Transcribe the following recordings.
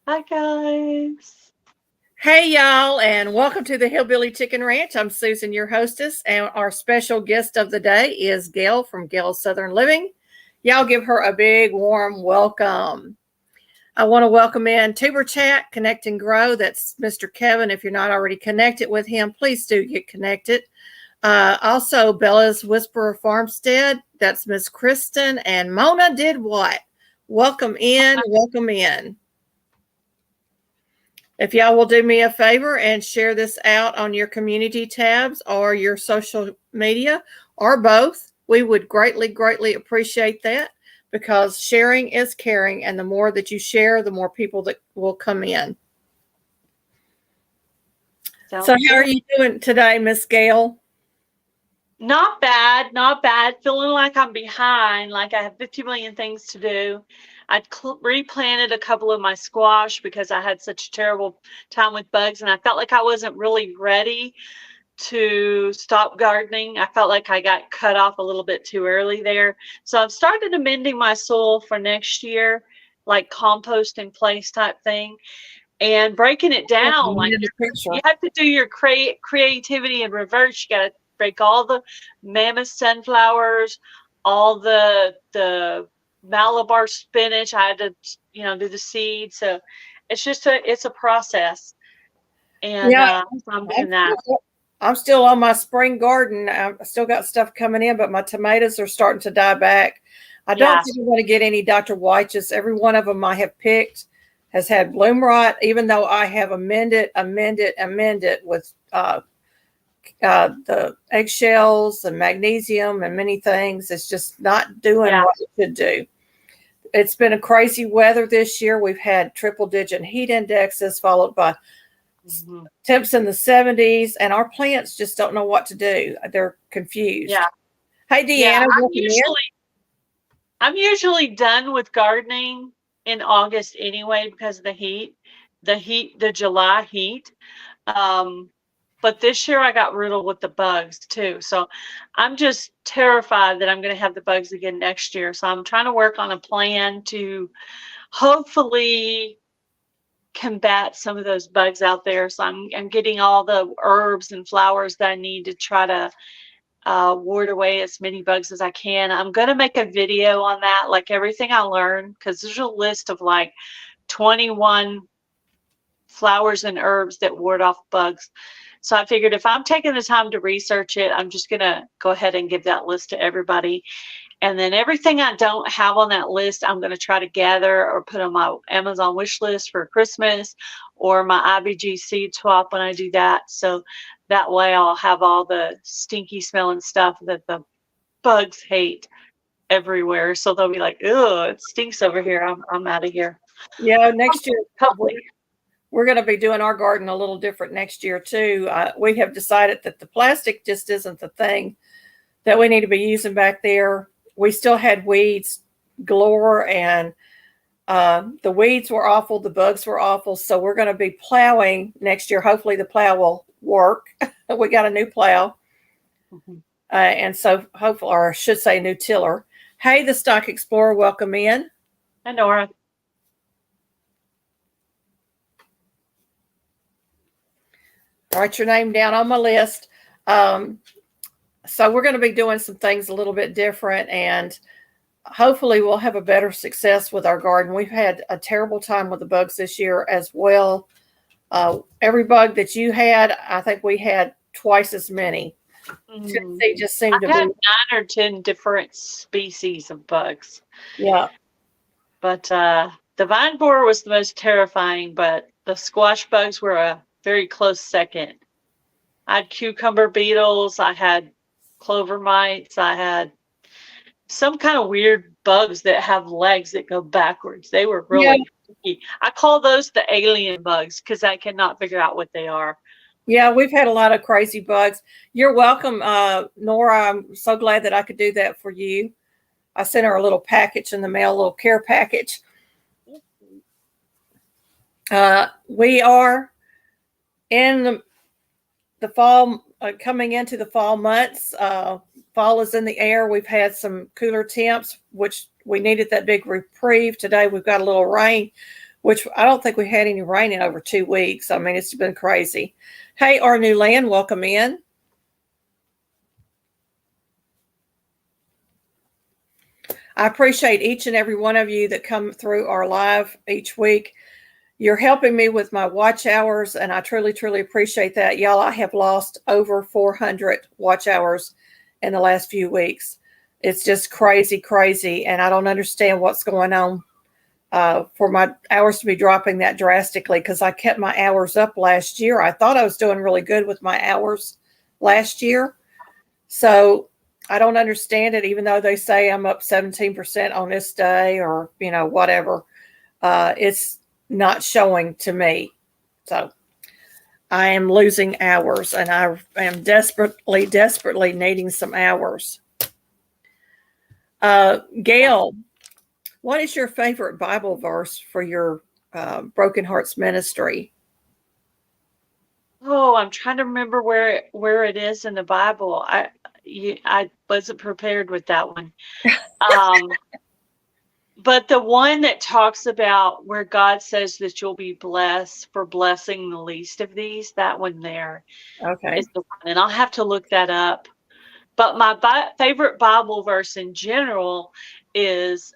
Hi, guys. Hey, y'all, and welcome to the Hillbilly Chicken Ranch. I'm Susan, your hostess, and our special guest of the day is Gail from Gail's Southern Living. Y'all give her a big, warm welcome. I want to welcome in Tuber Chat, Connect and Grow. That's Mr. Kevin. If you're not already connected with him, please do get connected. Also, Bella's Whisperer Farmstead. That's Miss Kristen. And Mona did what? Welcome in, welcome in. If y'all will do me a favor and share this out on your community tabs or your social media or both, we would greatly, greatly appreciate that because sharing is caring. And the more that you share, the more people that will come in. So how are you doing today, Miss Gail? Not bad, not bad. Feeling like I'm behind, like I have 50 million things to do. I replanted a couple of my squash because I had such a terrible time with bugs, and I felt like I wasn't really ready to stop gardening. I felt like I got cut off a little bit too early there. So I've started amending my soil for next year, like compost in place type thing, and breaking it down. Like you have to do your creativity in reverse. You got to break all the mammoth sunflowers, all the Malabar spinach. I had to, do the seeds. So it's a process, and I'm doing that. I'm still on my spring garden. I still got stuff coming in, but my tomatoes are starting to die back. I don't think I'm going to get any Dr. White's. Every one of them I have picked has had bloom rot, even though I have amended with the eggshells and magnesium and many things. It's just not doing what it should do. It's been a crazy weather this year. We've had triple-digit heat indexes followed by temps in the 70s, and our plants just don't know what to do. They're confused. Yeah. Hey, Deanna. I'm usually done with gardening in August anyway because of the heat, the July heat. But this year I got riddled with the bugs too. So I'm just terrified that I'm going to have the bugs again next year. So I'm trying to work on a plan to hopefully combat some of those bugs out there. So I'm getting all the herbs and flowers that I need to try to ward away as many bugs as I can. I'm going to make a video on that, like everything I learned, because there's a list of like 21 flowers and herbs that ward off bugs. So I figured if I'm taking the time to research it, I'm just going to go ahead and give that list to everybody. And then everything I don't have on that list, I'm going to try to gather or put on my Amazon wish list for Christmas or my IBG seed swap when I do that. So that way I'll have all the stinky smelling stuff that the bugs hate everywhere. So they'll be like, "Ugh, it stinks over here. I'm out of here." Yeah, next year probably we're going to be doing our garden a little different next year too. We have decided that the plastic just isn't the thing that we need to be using back there. We still had weeds galore, and the weeds were awful. The bugs were awful. So we're going to be plowing next year. Hopefully the plow will work. We got a new plow. And so hopefully, or I should say new tiller. Hey, the Stock Explorer, welcome in. Hi, Nora. Write your name down on my list. So we're going to be doing some things a little bit different, and hopefully we'll have a better success with our garden. We've had a terrible time with the bugs this year as well. Every bug that you had, I think we had twice as many. They just seemed to be 9 or 10 different species of bugs. Yeah. But the vine borer was the most terrifying, but the squash bugs were a very close second. I had cucumber beetles, I had clover mites, I had some kind of weird bugs that have legs that go backwards. They were really freaky. I call those the alien bugs because I cannot figure out what they are. Yeah, we've had a lot of crazy bugs. You're welcome, Nora. I'm so glad that I could do that for you. I sent her a little package in the mail, a little care package. We are in the fall, coming into the fall months. Fall is in the air. We've had some cooler temps, which we needed that big reprieve. Today we've got a little rain. which I don't think we had any rain in over 2 weeks. I mean, it's been crazy. Hey, our new land, welcome in. I appreciate each and every one of you that come through our live each week. You're helping me with my watch hours, and I truly, truly appreciate that. Y'all, I have lost over 400 watch hours in the last few weeks. It's just crazy, crazy, and I don't understand what's going on for my hours to be dropping that drastically, because I kept my hours up last year. I thought I was doing really good with my hours last year. So I don't understand it, even though they say I'm up 17% on this day or, whatever. It's not showing to me. So I am losing hours, and I am desperately, desperately needing some hours. Gail, what is your favorite Bible verse for your Broken Hearts ministry? Oh, I'm trying to remember where it is in the Bible. I wasn't prepared with that one. But the one that talks about where God says that you'll be blessed for blessing the least of these, that one there Okay. is the one. And I'll have to look that up. But my favorite Bible verse in general is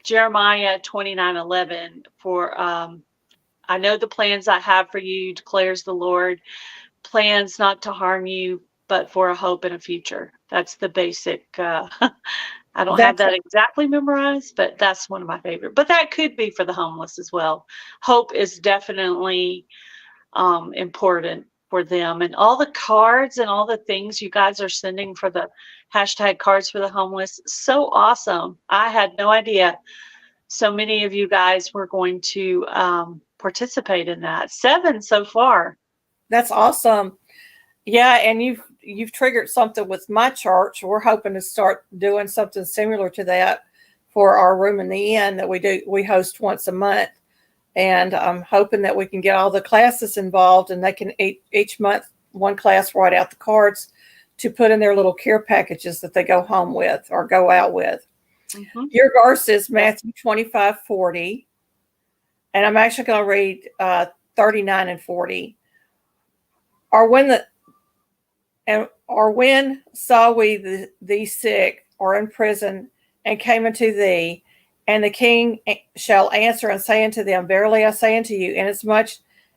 Jeremiah 29:11. For I know the plans I have for you, declares the Lord, plans not to harm you, but for a hope and a future. That's the basic. I don't have That's that exactly memorized, but that's one of my favorite. But that could be for the homeless as well. Hope is definitely important for them. And all the cards and all the things you guys are sending for the hashtag cards for the homeless, so awesome. I had no idea so many of you guys were going to participate in that. 7 so far. That's awesome. Yeah, and you've triggered something with my church. We're hoping to start doing something similar to that for our room in the inn that we host once a month. And I'm hoping that we can get all the classes involved, and they can each month, one class write out the cards to put in their little care packages that they go home with or go out with. Mm-hmm. Your verse is Matthew 25:40. And I'm actually going to read 39 and 40. Or when saw we thee sick or in prison and came unto thee, and the king shall answer and say unto them, verily I say unto you, inasmuch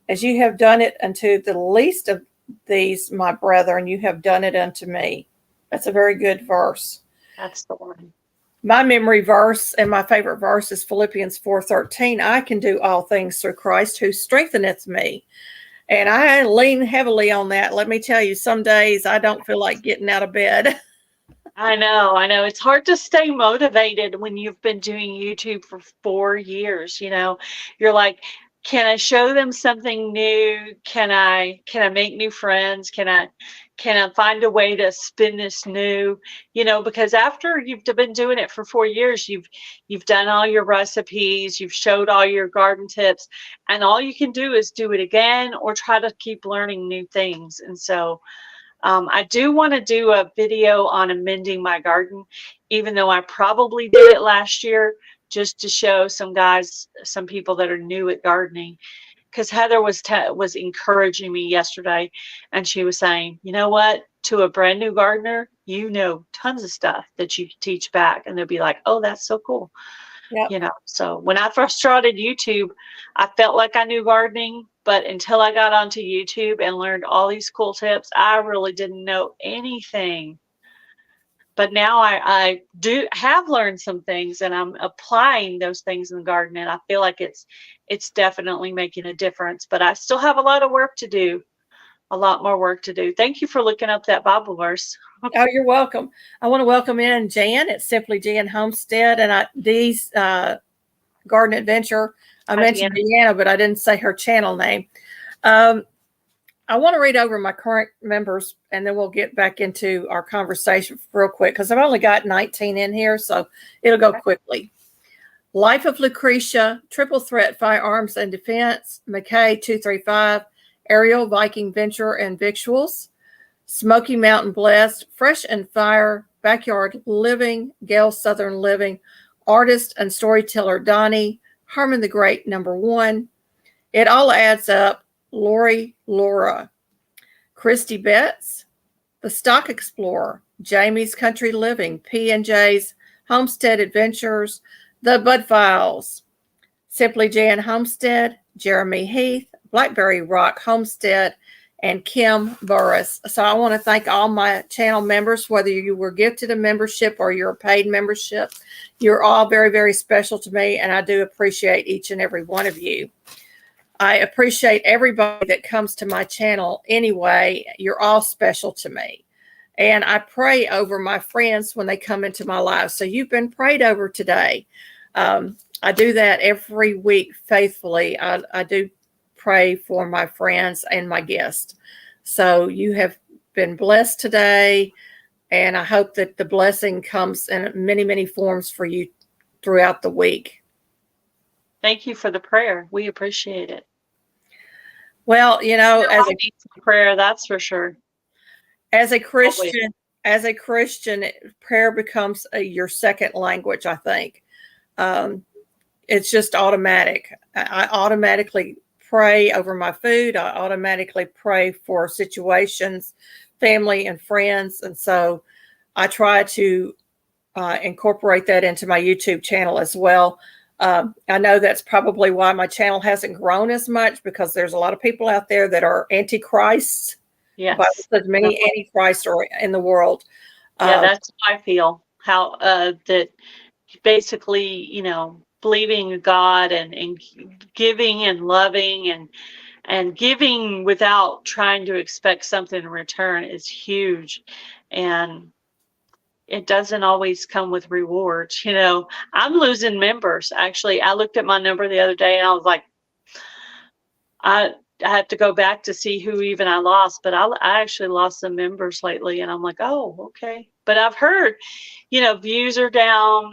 as you have done it unto the least of these, my brethren, you have done it unto me. That's a very good verse. That's the one. My memory verse and my favorite verse is Philippians 4:13. I can do all things through Christ who strengtheneth me. And I lean heavily on that. Let me tell you, some days I don't feel like getting out of bed. I know. It's hard to stay motivated when you've been doing YouTube for 4 years. You're like, can I show them something new? Can I make new friends? Can I find a way to spin this new? Because after you've been doing it for 4 years, you've done all your recipes, you've showed all your garden tips, and all you can do is do it again or try to keep learning new things. And so I do want to do a video on amending my garden, even though I probably did it last year, just to show some people that are new at gardening. Because Heather was encouraging me yesterday, and she was saying, you know what, to a brand new gardener, tons of stuff that you can teach back, and they'll be like, oh, that's so cool. Yep. So when I first started YouTube, I felt like I knew gardening, but until I got onto YouTube and learned all these cool tips, I really didn't know anything. But now I do have learned some things, and I'm applying those things in the garden, and I feel like it's definitely making a difference. But I still have a lot of work to do, a lot more work to do. Thank you for looking up that Bible verse. Oh, you're welcome. I want to welcome in Jan. It's Simply Jan Homestead, and Dee's Garden Adventure. I mentioned Deanna, but I didn't say her channel name. I want to read over my current members, and then we'll get back into our conversation real quick, because I've only got 19 in here, so it'll go quickly. Life of Lucretia, Triple Threat Firearms and Defense, McKay 235, Ariel Viking Venture and Victuals, Smoky Mountain Blessed, Fresh and Fire, Backyard Living, Gail Southern Living, Artist and Storyteller Donnie, Herman the Great, number 1. It all adds up. Lori Laura, Christy Betts, The Stock Explorer, Jamie's Country Living, P&J's Homestead Adventures, The Bud Files, Simply Jan Homestead, Jeremy Heath, Blackberry Rock Homestead, and Kim Burris. So I want to thank all my channel members, whether you were gifted a membership or you're a paid membership. You're all very, very special to me, and I do appreciate each and every one of you. I appreciate everybody that comes to my channel anyway. You're all special to me. And I pray over my friends when they come into my life. So you've been prayed over today. I do that every week faithfully. I do pray for my friends and my guests. So you have been blessed today, and I hope that the blessing comes in many, many forms for you throughout the week. Thank you for the prayer. We appreciate it. Well, I need some prayer, that's for sure. As a Christian, prayer becomes your second language, I think. It's just automatic. I automatically pray over my food. I automatically pray for situations, family and friends. And so I try to incorporate that into my YouTube channel as well. I know that's probably why my channel hasn't grown as much, because there's a lot of people out there that are antichrists. Yes. The Bible says many antichrists are in the world. Yeah, that's how I feel. How that basically, believing in God and giving and loving and giving without trying to expect something in return is huge. And it doesn't always come with rewards. I'm losing members. Actually, I looked at my number the other day and I was like, I have to go back to see who even I lost, but I actually lost some members lately, and I'm like, oh, okay. But I've heard, views are down,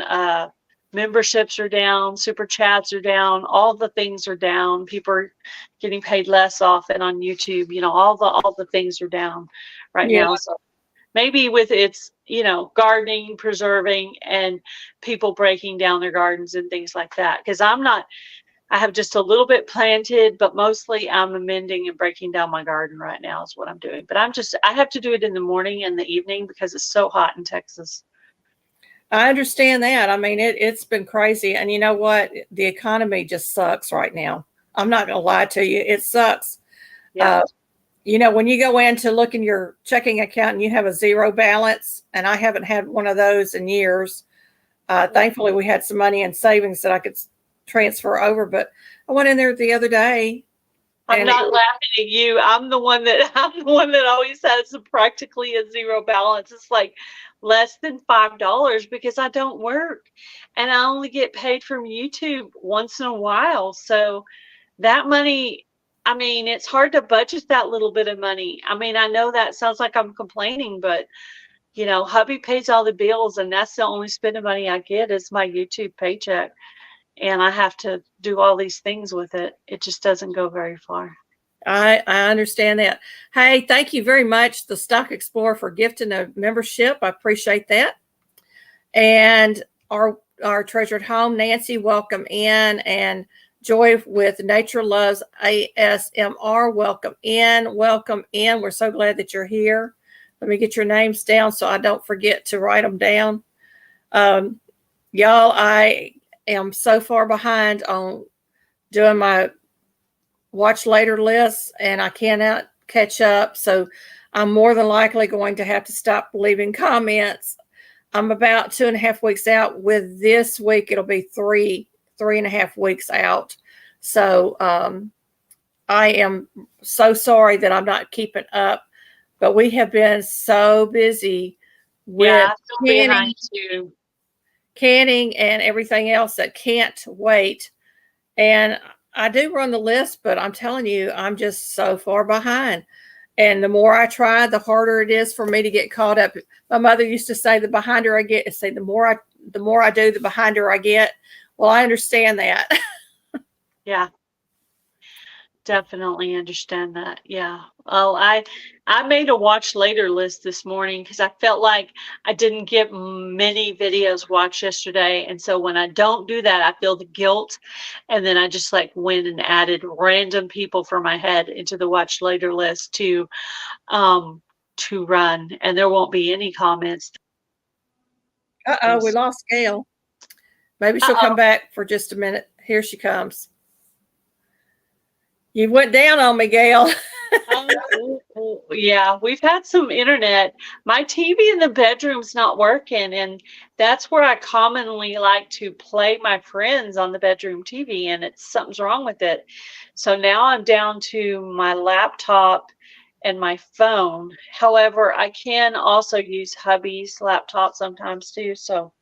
memberships are down, super chats are down, all the things are down. People are getting paid less often on YouTube. All the things are down right now. So maybe with its, gardening, preserving, and people breaking down their gardens and things like that. Because I have just a little bit planted, but mostly I'm amending and breaking down my garden right now is what I'm doing. But I have to do it in the morning and the evening because it's so hot in Texas. I understand that. I mean, it's been crazy. And you know what? The economy just sucks right now. I'm not going to lie to you. It sucks. Yeah. When you go in to look in your checking account and you have a zero balance, and I haven't had one of those in years. Thankfully, we had some money in savings that I could transfer over, but I went in there the other day. I'm not laughing at you. I'm the one that always has practically a zero balance. It's like less than $5 because I don't work and I only get paid from YouTube once in a while. So that money, I mean, it's hard to budget that little bit of money. I mean, I know that sounds like I'm complaining, but hubby pays all the bills, and that's the only spending money I get is my YouTube paycheck. And I have to do all these things with it. It just doesn't go very far. I understand that. Hey, thank you very much, the Stock Explorer, for gifting a membership. I appreciate that. And our treasured home, Nancy, welcome in. And Joy with Nature Loves ASMR, welcome in. Welcome in. We're so glad that you're here. Let me get your names down so I don't forget to write them down. Y'all, I am so far behind on doing my watch later lists, and I cannot catch up. So I'm more than likely going to have to stop leaving comments. I'm about 2.5 weeks out. With this week, it'll be 3.5 weeks out. So I am so sorry that I'm not keeping up, but we have been so busy with canning and everything else that can't wait. And I do run the list, but I'm telling you, I'm just so far behind. And the more I try, the harder it is for me to get caught up. My mother used to say, the behinder I get, the more I do, the behinder I get. Well, I understand that. Yeah. Definitely understand that. Yeah. Well, I made a watch later list this morning because I felt like I didn't get many videos watched yesterday, and so when I don't do that, I feel the guilt, and then I just like went and added random people from my head into the watch later list um to run, and there won't be any comments. Uh-oh, we lost Gail. Maybe she'll come back for just a minute. Here she comes. You went down on me, Gail. Yeah, we've had some internet. My TV in the bedroom's not working, and that's where I commonly like to play my friends on the bedroom TV, and something's wrong with it. So now I'm down to my laptop and my phone. However, I can also use hubby's laptop sometimes too. So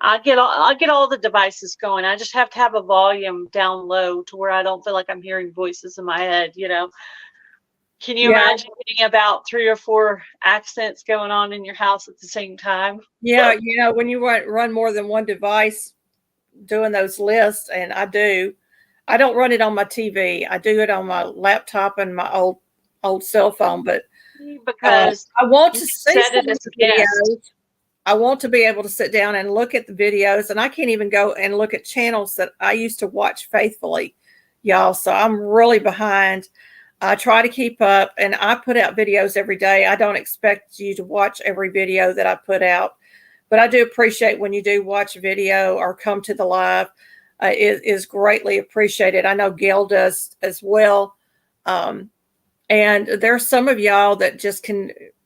I'll get all the devices going. I just have to have a volume down low to where I don't feel like I'm hearing voices in my head, you know. Can you imagine getting about 3 or 4 accents going on in your house at the same time? Yeah, when you run more than one device doing those lists, and I don't run it on my TV. I do it on my laptop and my old cell phone, but because I want to see set it some as of a the guest. videos. I want to be able to sit down and look at the videos, and I can't even go and look at channels that I used to watch faithfully, y'all. So I'm really behind. I try to keep up, and I put out videos every day. I don't expect you to watch every video that I put out, but I do appreciate when you do watch a video or come to the live. It is greatly appreciated. I know Gail does as well. And there's some of y'all that just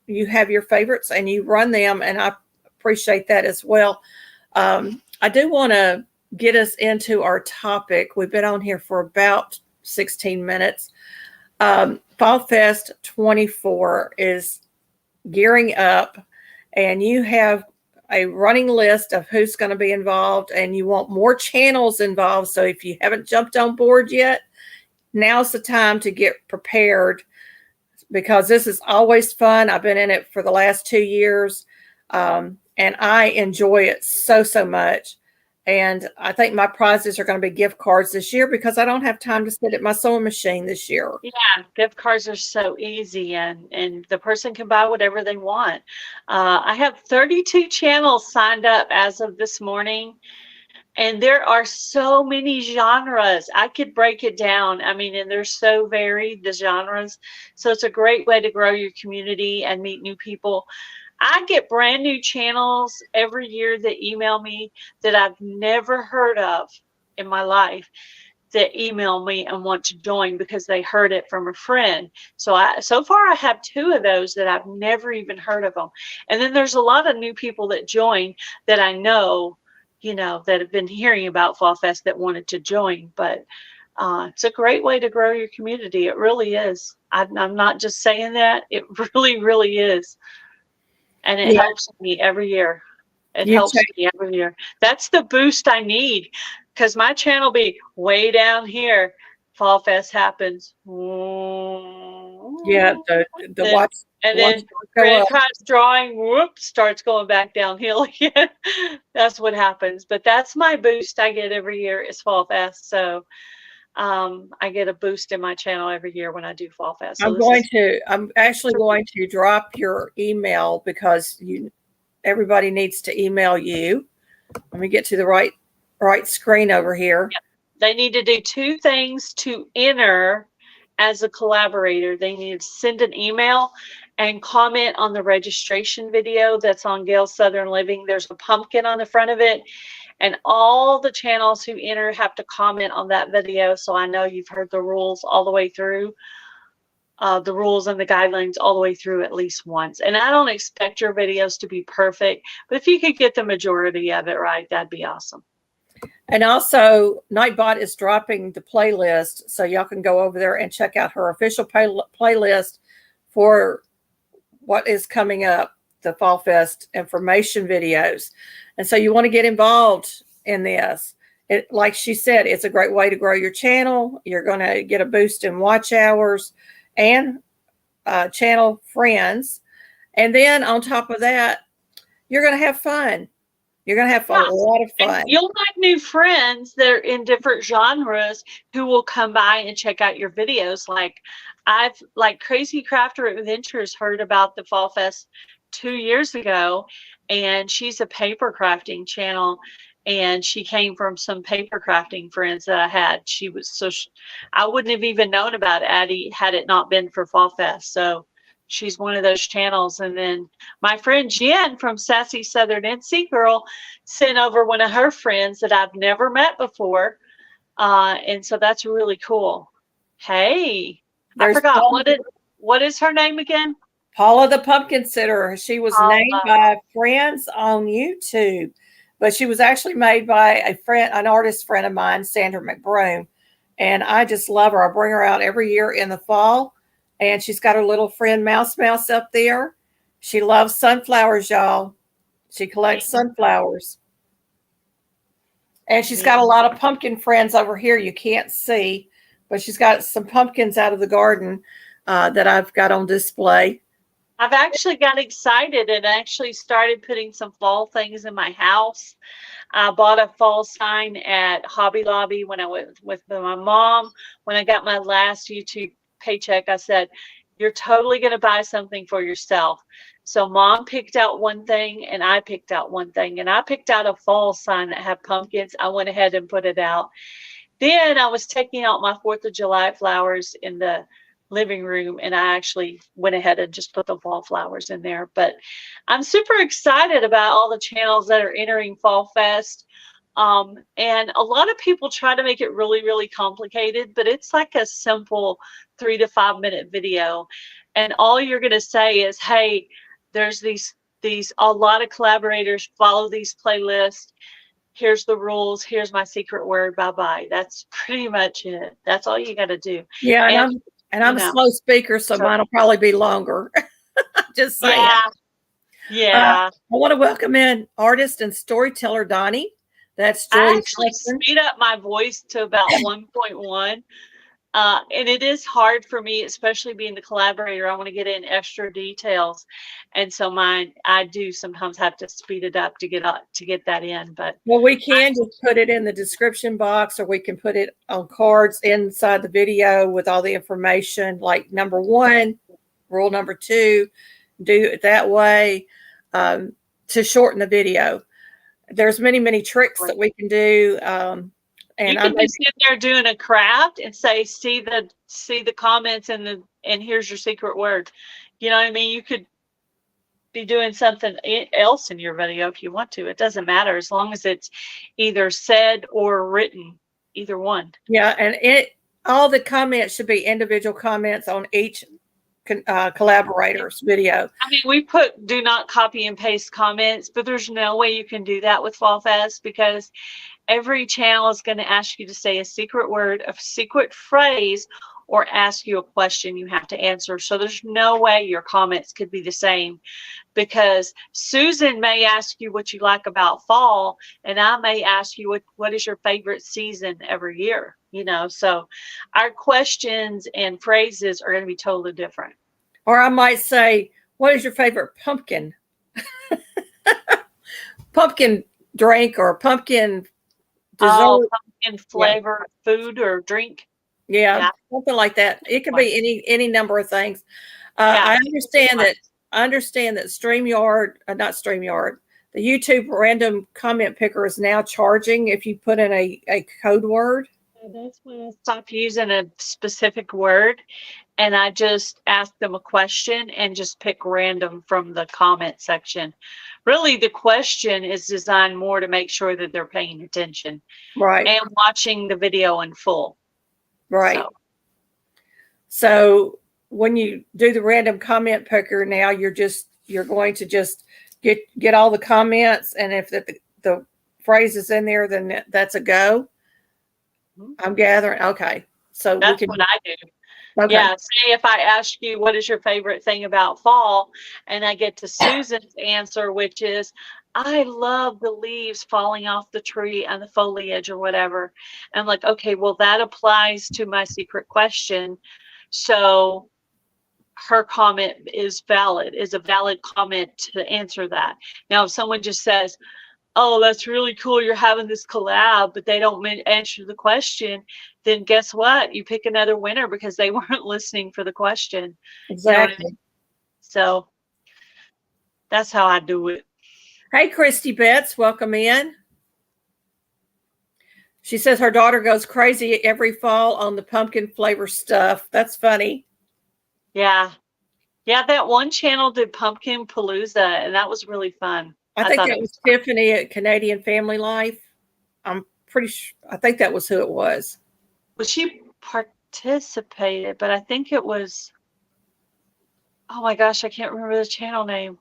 you have your favorites and you run them, and I appreciate that as well. I do want to get us into our topic. We've been on here for about 16 minutes. Fall Fest 24 is gearing up, and you have a running list of who's going to be involved, and you want more channels involved. So if you haven't jumped on board yet, now's the time to get prepared, because this is always fun. I've been in it for the last 2 years, and I enjoy it so much. And I think my prizes are going to be gift cards this year, because I don't have time to sit at my sewing machine this year. Yeah, gift cards are so easy, and the person can buy whatever they want. I have 32 channels signed up as of this morning, and there are so many genres. I could break it down. I mean, and they're so varied, the genres. So it's a great way to grow your community and meet new people. I get brand new channels every year that email me that I've never heard of in my life, that email me and want to join because they heard it from a friend. So far I have 2 of those that I've never even heard of them. And then there's a lot of new people that join that I know, that have been hearing about Fall Fest that wanted to join. But it's a great way to grow your community. It really is. I'm not just saying that. It really is. And it helps me every year. It helps me every year. That's the boost I need, because my channel be way down here. Fall Fest happens. Yeah, the watch. And then Grand Prize drawing, starts going back downhill again. That's what happens. But that's my boost I get every year is Fall Fest. So I get a boost in my channel every year when I do Fall Fest. So I'm actually going to drop your email, because everybody needs to email you. Let me get to the right screen over here. Yep. They need to do 2 things to enter as a collaborator. They need to send an email and comment on the registration video that's on Gail Southern Living. There's a pumpkin on the front of it, and all the channels who enter have to comment on that video. So I know you've heard the rules all the way through, the rules and the guidelines all the way through at least once. And I don't expect your videos to be perfect, but if you could get the majority of it right, that'd be awesome. And also, Nightbot is dropping the playlist, so y'all can go over there and check out her official playlist for what is coming up, the Fall Fest information videos. And so you want to get involved in this. Like she said, it's a great way to grow your channel. You're going to get a boost in watch hours and channel friends. And then on top of that, you're going to have fun. You're going to have a Yeah. lot of And fun. you'll make new friends that are in different genres who will come by and check out your videos. Like Crazy Crafter Adventures heard about the Fall Fest 2 years ago, and she's a paper crafting channel, and she came from some paper crafting friends that I had. I wouldn't have even known about Addie had it not been for Fall Fest. So she's one of those channels. And then my friend Jen from Sassy Southern NC Girl sent over one of her friends that I've never met before. And so that's really cool. Hey, I There's forgot what is her name again? Paula the Pumpkin Sitter. She was named Paula. by friends on YouTube, but she was actually made by an artist friend of mine, Sandra McBroom. And I just love her. I bring her out every year in the fall, and she's got her little friend Mouse Mouse up there. She loves sunflowers, y'all. She collects sunflowers. And she's got a lot of pumpkin friends over here you can't see, but she's got some pumpkins out of the garden that I've got on display. I've actually got excited and actually started putting some fall things in my house. I bought a fall sign at Hobby Lobby when I went with my mom. When I got my last YouTube paycheck, I said, "You're totally going to buy something for yourself." So mom picked out one thing and I picked out one thing, and I picked out a fall sign that had pumpkins. I went ahead and put it out. Then I was taking out my 4th of July flowers in the living room, and I actually went ahead and just put the fall flowers in there. But I'm super excited about all the channels that are entering Fall Fest. And a lot of people try to make it really, really complicated, but it's like a simple 3 to 5 minute video. And all you're going to say is, hey, there's a lot of collaborators follow these playlists. Here's the rules. Here's my secret word. Bye bye. That's pretty much it. That's all you got to do. Yeah, and I'm a slow speaker, so mine will probably be longer. Just saying. Yeah. I want to welcome in artist and storyteller Donnie. That's Joy. I actually speed up my voice to about 1.1. And it is hard for me, especially being the collaborator. I want to get in extra details, and so I do sometimes have to speed it up to get that in. But we can just put it in the description box, or we can put it on cards inside the video with all the information. Like number 1, rule number 2, do it that way to shorten the video. There's many tricks that we can do. And you can be sitting there doing a craft and say, see the comments and here's your secret word. You know what I mean? You could be doing something else in your video if you want to. It doesn't matter as long as it's either said or written, either one. Yeah, and all the comments should be individual comments on each collaborator's video. I mean, we do not copy and paste comments, but there's no way you can do that with Fall Fest because every channel is going to ask you to say a secret word, a secret phrase, or ask you a question you have to answer. So there's no way your comments could be the same because Susan may ask you what you like about fall, and I may ask you what is your favorite season every year, so our questions and phrases are going to be totally different. Or I might say, what is your favorite pumpkin? Pumpkin drink or pumpkin dessert, pumpkin flavor food or drink. Yeah, something like that. It could be any number of things. I understand that StreamYard, not StreamYard, the YouTube random comment picker is now charging if you put in a code word. That's when I stopped using a specific word, and I just ask them a question and just pick random from the comment section. Really, the question is designed more to make sure that they're paying attention, right, and watching the video in full. Right. So when you do the random comment picker now, you're going to just get all the comments, and if the phrase is in there, then that's a go. I'm gathering. Okay. So that's what I do. Okay. Yeah. Say if I ask you, what is your favorite thing about fall? And I get to Susan's answer, which is, I love the leaves falling off the tree and the foliage or whatever. And I'm like, okay, well, that applies to my secret question. So her comment is a valid comment to answer that. Now, if someone just says, oh, that's really cool, you're having this collab, but they don't answer the question, then guess what? You pick another winner because they weren't listening for the question. You know what I Exactly. mean? So that's how I do it. Hey, Christy Betts, welcome in. She says her daughter goes crazy every fall on the pumpkin flavor stuff. That's funny. Yeah. Yeah, that one channel did Pumpkin Palooza, and that was really fun. I I think thought that it was was fun. Tiffany at Canadian Family Life. I'm pretty sure. I think that was who it was. Well, she participated, but I think it was, oh my gosh, I can't remember the channel name.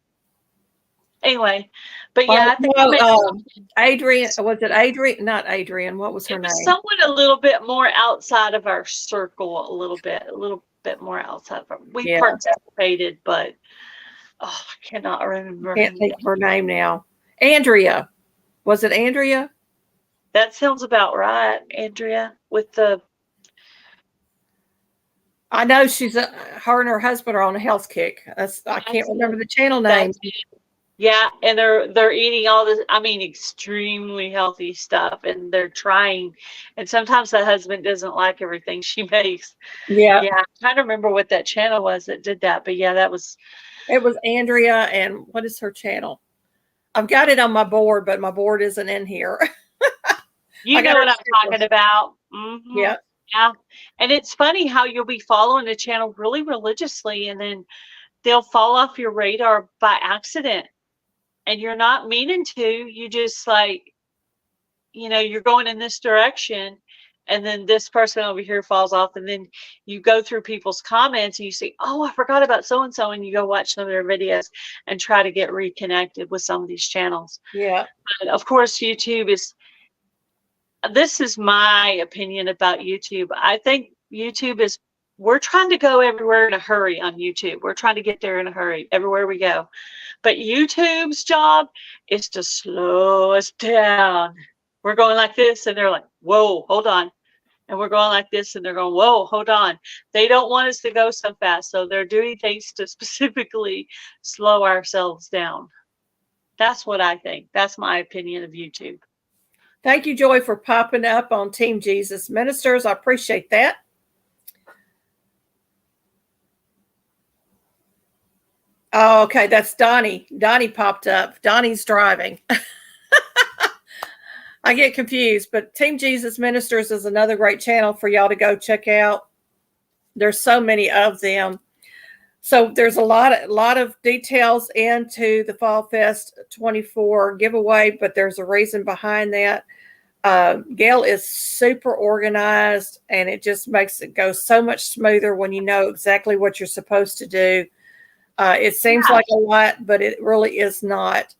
Anyway, but yeah, I think No, Adrian, was it Adrian? Not Adrian. What was her it was name? someone a little bit more outside of our circle, a little bit more outside of our, we Yeah, participated, but oh, I cannot remember her can't think name. of her name now. Andrea. Was it Andrea? That sounds about right, Andrea, with the I know she's her and her husband are on a health kick. I can't that's remember it. the channel name. That's it. Yeah, and they're eating all this, I mean, extremely healthy stuff, and they're trying. And sometimes the husband doesn't like everything she makes. Yeah, Yeah, I'm trying to remember what that channel was that did that, but yeah, that was. it was Andrea. And what is her channel? I've got it on my board, but my board isn't in here. You I got know her what I'm stickers. talking about. Hmm. Yeah, Yeah, and it's funny how you'll be following a channel really religiously, and then they'll fall off your radar by accident, and you're not meaning to. You just like, you're going in this direction, and then this person over here falls off, and then you go through people's comments and you see, oh, I forgot about so and so, and you go watch some of their videos and try to get reconnected with some of these channels. yeah. And of course, YouTube is. This is my opinion about YouTube. I think YouTube is. We're trying to go everywhere in a hurry on YouTube. We're trying to get there in a hurry everywhere we go. But YouTube's job is to slow us down. We're going like this, and they're like, whoa, hold on. And we're going like this, and they're going, whoa, hold on. They don't want us to go so fast. So they're doing things to specifically slow ourselves down. That's what I think. That's my opinion of YouTube. Thank you, Joy, for popping up on Team Jesus Ministers. I appreciate that. Oh, okay, that's Donnie. Donnie popped up. Donnie's driving. I get confused, but Team Jesus Ministers is another great channel for y'all to go check out. There's so many of them. So there's a lot of details into the Fall Fest 24 giveaway, but there's a reason behind that. Gail is super organized, and it just makes it go so much smoother when you know exactly what you're supposed to do. It seems like a lot, but it really is not.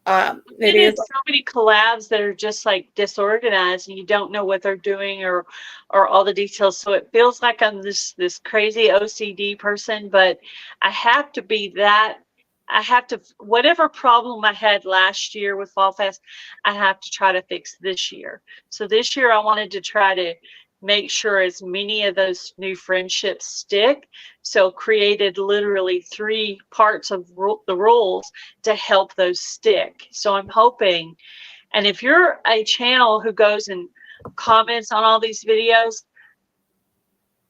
It is So many collabs that are just like disorganized, and you don't know what they're doing or all the details. So it feels like I'm this crazy OCD person, but I have to be that. I have to, whatever problem I had last year with Fall Fest, I have to try to fix this year. So this year I wanted to try to make sure as many of those new friendships stick. So created literally 3 parts of the rules to help those stick. So I'm hoping, and if you're a channel who goes and comments on all these videos,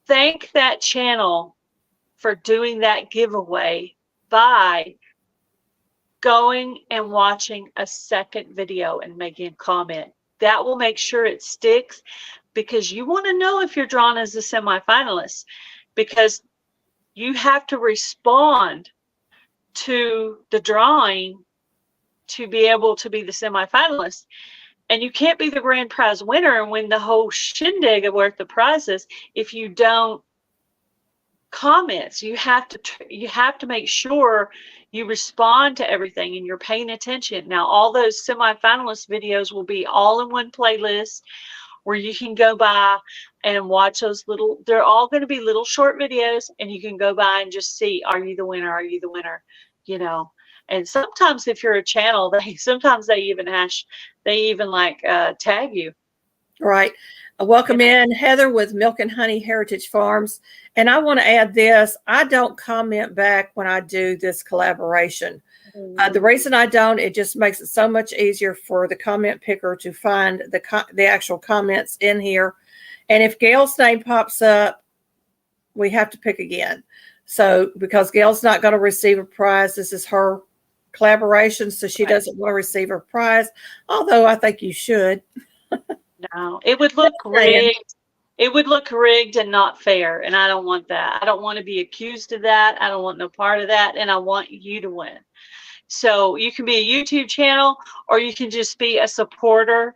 thank that channel for doing that giveaway by going and watching a second video and making a comment. That will make sure it sticks, because you want to know if you're drawn as a semifinalist, because you have to respond to the drawing to be able to be the semifinalist. And you can't be the grand prize winner and win the whole shindig of worth the prizes if you don't comment. You have to make sure you respond to everything and you're paying attention. Now, all those semifinalist videos will be all in one playlist where you can go by and watch those little, they're all going to be little short videos, and you can go by and just see, are you the winner? Are you the winner? You know, and sometimes if you're a channel, sometimes they even like tag you. right. Welcome in Heather with Milk and Honey Heritage Farms. And I want to add this. I don't comment back when I do this collaboration. The reason I don't, it just makes it so much easier for the comment picker to find the actual comments in here. And if Gail's name pops up, we have to pick again. So because Gail's not going to receive a prize, this is her collaboration, so she doesn't want to receive a prize, although I think you should. No, it would look rigged. It would look rigged and not fair, and I don't want that. I don't want to be accused of that. I don't want no part of that, and I want you to win. So you can be a YouTube channel, or you can just be a supporter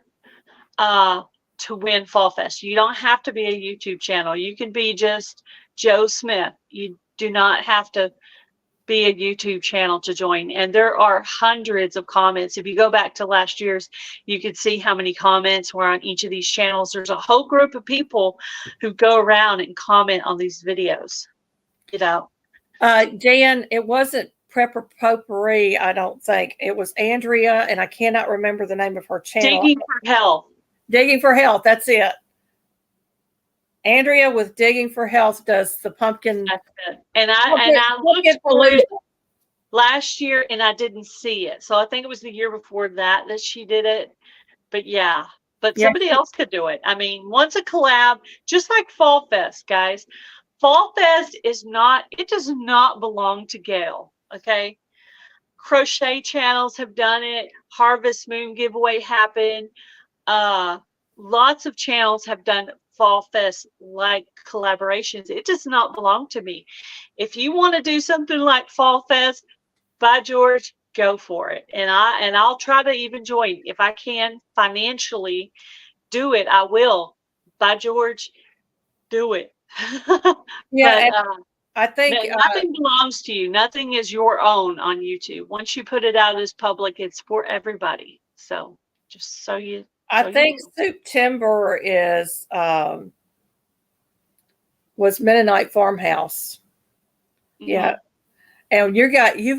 to win Fall Fest. You don't have to be a YouTube channel. You can be just Joe Smith. You do not have to be a YouTube channel to join. And there are hundreds of comments. If you go back to last year's, you could see how many comments were on each of these channels. There's a whole group of people who go around and comment on these videos. You know, Jan, it wasn't Prepper Potpourri, I don't think. It was Andrea, and I cannot remember the name of her channel. Digging for Health. Digging for Health, that's it. Andrea with Digging for Health does the pumpkin. That's it. And I looked for it last year and I didn't see it. So I think it was the year before that she did it. But yeah, somebody else could do it. I mean, once a collab, just like Fall Fest, guys. Fall Fest does not belong to Gail. Okay. Crochet channels have done it. Harvest Moon giveaway happened. Lots of channels have done Fall Fest like collaborations. It does not belong to me. If you want to do something like Fall Fest, by George, go for it. And I'll try to even join if I can financially do it. I will. By George, do it. Yeah, but, I think nothing belongs to you. Nothing is your own on YouTube. Once you put it out as public, it's for everybody. So just so you. I think September was Mennonite Farmhouse. Mm-hmm. Yeah. And you've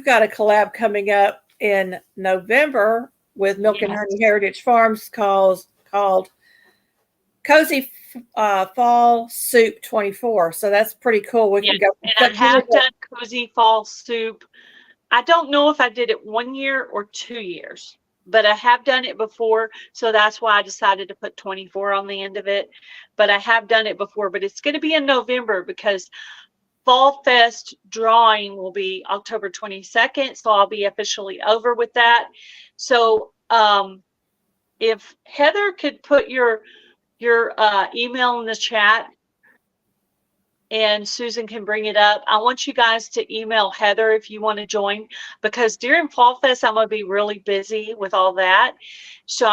got a collab coming up in November with Milk and Honey Heritage Farms called Cozy Fall Soup 24. So that's pretty cool. We can go. And I have done Cozy Fall Soup. I don't know if I did it 1 year or 2 years. But I have done it before, so that's why I decided to put 24 on the end of it. But I have done it before, but it's going to be in November because Fall Fest drawing will be October 22nd, so I'll be officially over with that. So if Heather could put your email in the chat, and Susan can bring it up. I want you guys to email Heather if you want to join, because during Fall Fest, I'm going to be really busy with all that. So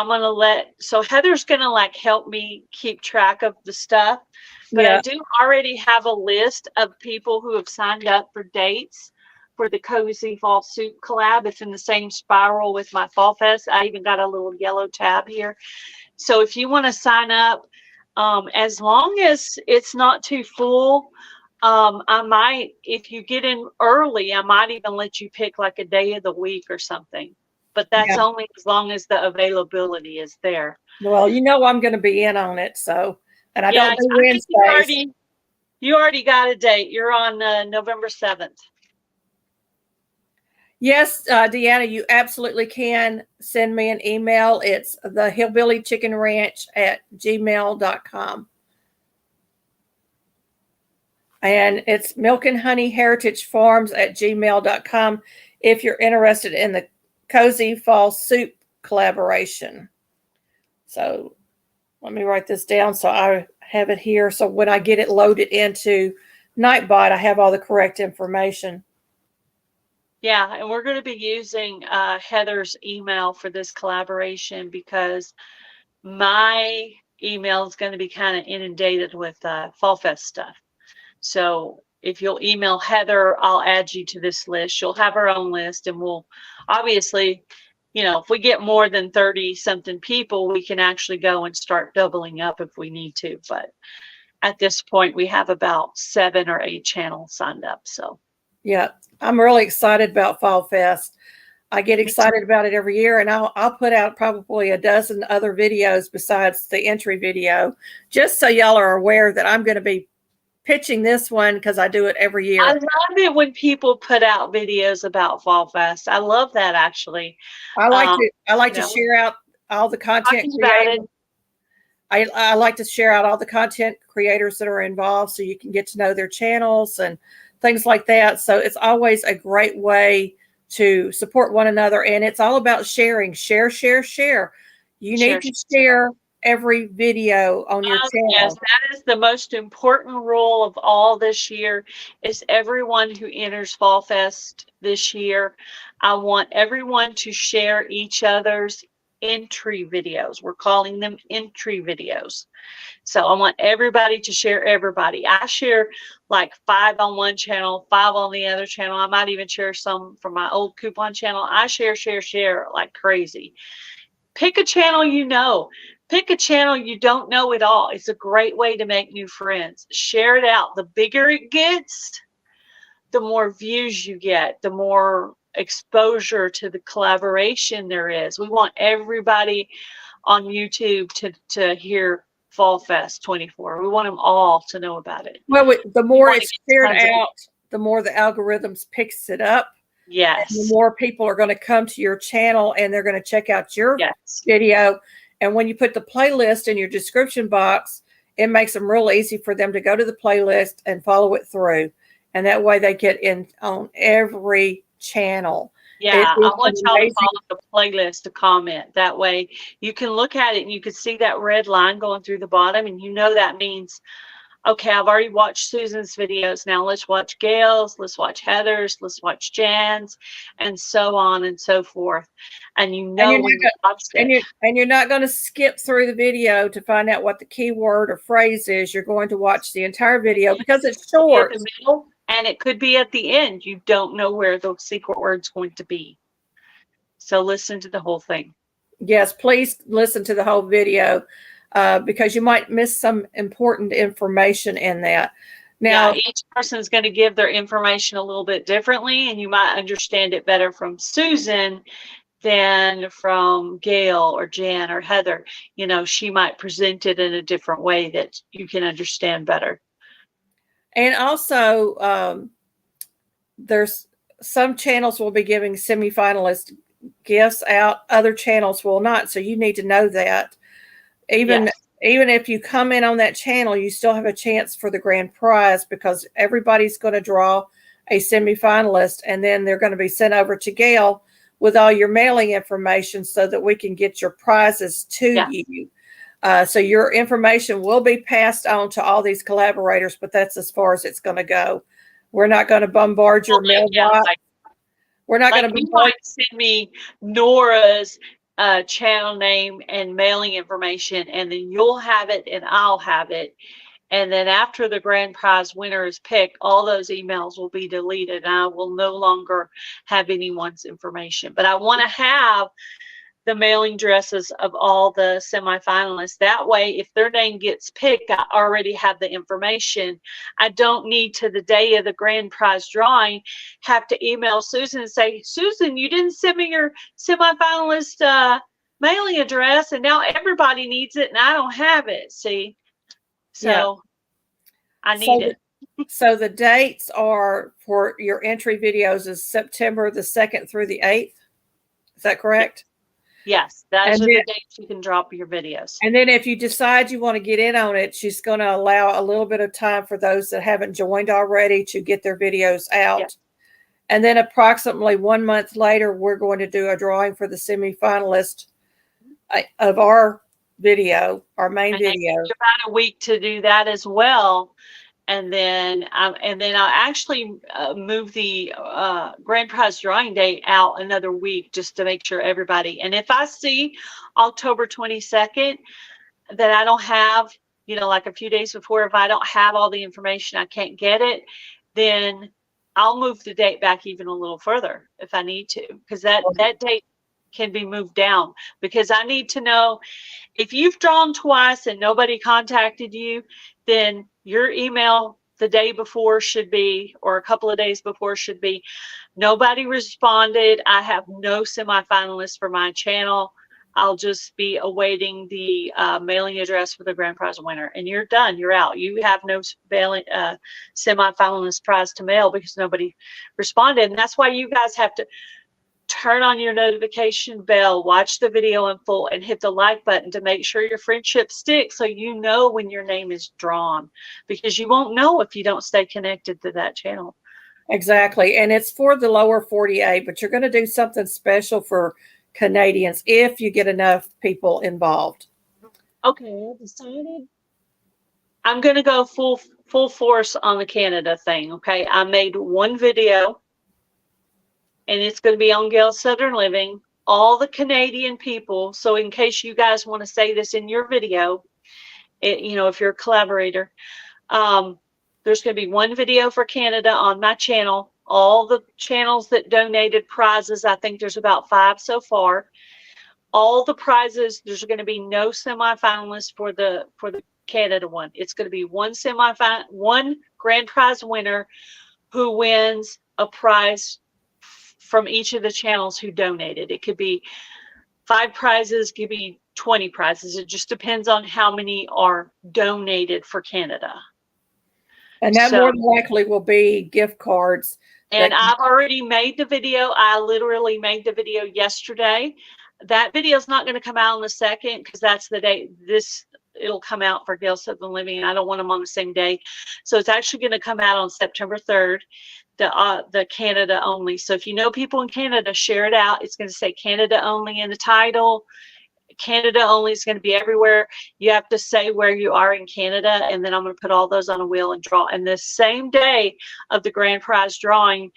so Heather's going to help me keep track of the stuff. But I do already have a list of people who have signed up for dates for the Cozy Fall Soup collab. It's in the same spiral with my Fall Fest. I even got a little yellow tab here. So if you want to sign up, as long as it's not too full, I might, if you get in early, I might even let you pick a day of the week or something. But that's only as long as the availability is there. Well, I'm going to be in on it. So, and I don't do Wednesdays. You already got a date. You're on November 7th. Yes, Deanna, you absolutely can send me an email. It's the Hillbilly Chicken Ranch at gmail.com. And it's Milk and Honey Heritage Farms at gmail.com if you're interested in the Cozy Fall Soup collaboration. So let me write this down so I have it here. So when I get it loaded into Nightbot, I have all the correct information. Yeah, and we're going to be using Heather's email for this collaboration because my email is going to be kind of inundated with Fall Fest stuff. So if you'll email Heather, I'll add you to this list. She'll have her own list, and we'll obviously, if we get more than 30-something people, we can actually go and start doubling up if we need to. But at this point, we have about 7 or 8 channels signed up. So. Yeah, I'm really excited about Fall Fest. I get excited about it every year, and I'll put out probably a dozen other videos besides the entry video, just so y'all are aware that I'm going to be pitching this one because I do it every year. I love it when people put out videos about Fall Fest. I love that actually. I like to You know, share out all the content talking about creators. it. I like to share out all the content creators that are involved so you can get to know their channels and things like that. So it's always a great way to support one another. And it's all about sharing. Share, share, share. You need to share every video on your channel. Yes, that is the most important rule of all this year is everyone who enters Fall Fest this year. I want everyone to share each other's entry videos. We're calling them entry videos. So I want everybody to share everybody. I share like 5 on one channel, 5 on the other channel. I might even share some from my old coupon channel. I share like crazy. Pick a channel you know. Pick a channel you don't know at all. It's a great way to make new friends. Share it out. The bigger it gets, the more views you get, the more exposure to the collaboration there is. We want everybody on YouTube to hear Fall Fest 24. We want them all to know about it. Well, the more it's shared out, the more the algorithms picks it up. Yes. And the more people are going to come to your channel and they're going to check out your video. And when you put the playlist in your description box, it makes them real easy for them to go to the playlist and follow it through. And that way they get in on every channel. Yeah, I want y'all to follow the playlist to comment. That way you can look at it and you can see that red line going through the bottom. And you know that means, okay, I've already watched Susan's videos. Now let's watch Gail's, let's watch Heather's, let's watch Jan's, and so on and so forth. And you know when you watched it. And you're not going to skip through the video to find out what the keyword or phrase is. You're going to watch the entire video because it's short. In the middle, and it could be at the end. You don't know where the secret word's going to be. So listen to the whole thing. Yes, please listen to the whole video. Because you might miss some important information in that. Now, each person is going to give their information a little bit differently, and you might understand it better from Susan than from Gail or Jan or Heather. You know, she might present it in a different way that you can understand better. And also, there's some channels will be giving semifinalist gifts out, other channels will not. So you need to know that. Even if you come in on that channel, you still have a chance for the grand prize because everybody's going to draw a semifinalist and then they're going to be sent over to Gail with all your mailing information so that we can get your prizes to you. So your information will be passed on to all these collaborators, but that's as far as it's going to go. We're not going to bombard your mailbox. We're not going to bombard. Send me Nora's channel name and mailing information, and then you'll have it and I'll have it. And then after the grand prize winner is picked, all those emails will be deleted and I will no longer have anyone's information. But I want to have the mailing addresses of all the semifinalists. That way, if their name gets picked, I already have the information. I don't need to the day of the grand prize drawing have to email Susan and say, Susan, you didn't send me your semifinalist mailing address, and now everybody needs it, and I don't have it. See, so I need it. So the dates are for your entry videos is September the 2nd through the 8th. Is that correct? Yes, those are the dates you can drop your videos. And then if you decide you want to get in on it, she's going to allow a little bit of time for those that haven't joined already to get their videos out. Yes. And then approximately 1 month later, we're going to do a drawing for the semifinalist of our video, our main video. About a week to do that as well. And then I'll actually move the grand prize drawing date out another week just to make sure everybody. And if I see October 22nd that I don't have, like a few days before, if I don't have all the information, I can't get it, then I'll move the date back even a little further if I need to, because that date can be moved down, because I need to know if you've drawn twice and nobody contacted you, then your email the day before should be, or a couple of days before should be, nobody responded. I have no semifinalists for my channel. I'll just be awaiting the mailing address for the grand prize winner, and you're done. You're out. You have no semifinalist prize to mail because nobody responded, and that's why you guys have to turn on your notification bell, watch the video in full, and hit the like button to make sure your friendship sticks, so you know when your name is drawn, because you won't know if you don't stay connected to that channel. Exactly. And it's for the lower 48, but you're going to do something special for Canadians if you get enough people involved. Okay, I decided I'm going to go full force on the Canada thing. Okay, I made one video, and it's going to be on Gail Southern Living. All the Canadian people. So in case you guys want to say this in your video, if you're a collaborator, there's going to be one video for Canada on my channel. All the channels that donated prizes, I think there's about 5 so far. All the prizes, there's going to be no semifinalists for the Canada one. It's going to be one grand prize winner who wins a prize from each of the channels who donated. It could be 5 prizes, could be 20 prizes. It just depends on how many are donated for Canada. And that more than likely will be gift cards. And I've already made the video. I literally made the video yesterday. That video is not going to come out on the 2nd because that's the day it'll come out for Gail Southern Living, and I don't want them on the same day. So it's actually going to come out on September 3rd, the Canada only. So if you know people in Canada, share it out. It's going to say Canada only in the title. Canada only is going to be everywhere. You have to say where you are in Canada, and then I'm going to put all those on a wheel and draw. And the same day of the grand prize drawing,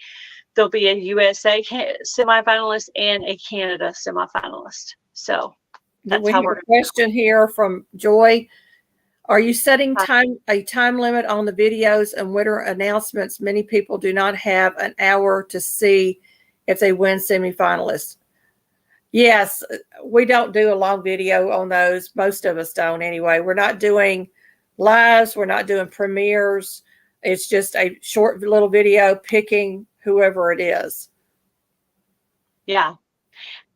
there'll be a USA semifinalist and a Canada semifinalist. So that's how we're. A question here from Joy. Are you setting a time limit on the videos and winter announcements? Many people do not have an hour to see if they win semifinalists. Yes, we don't do a long video on those. Most of us don't anyway. We're not doing lives. We're not doing premieres. It's just a short little video picking whoever it is. Yeah.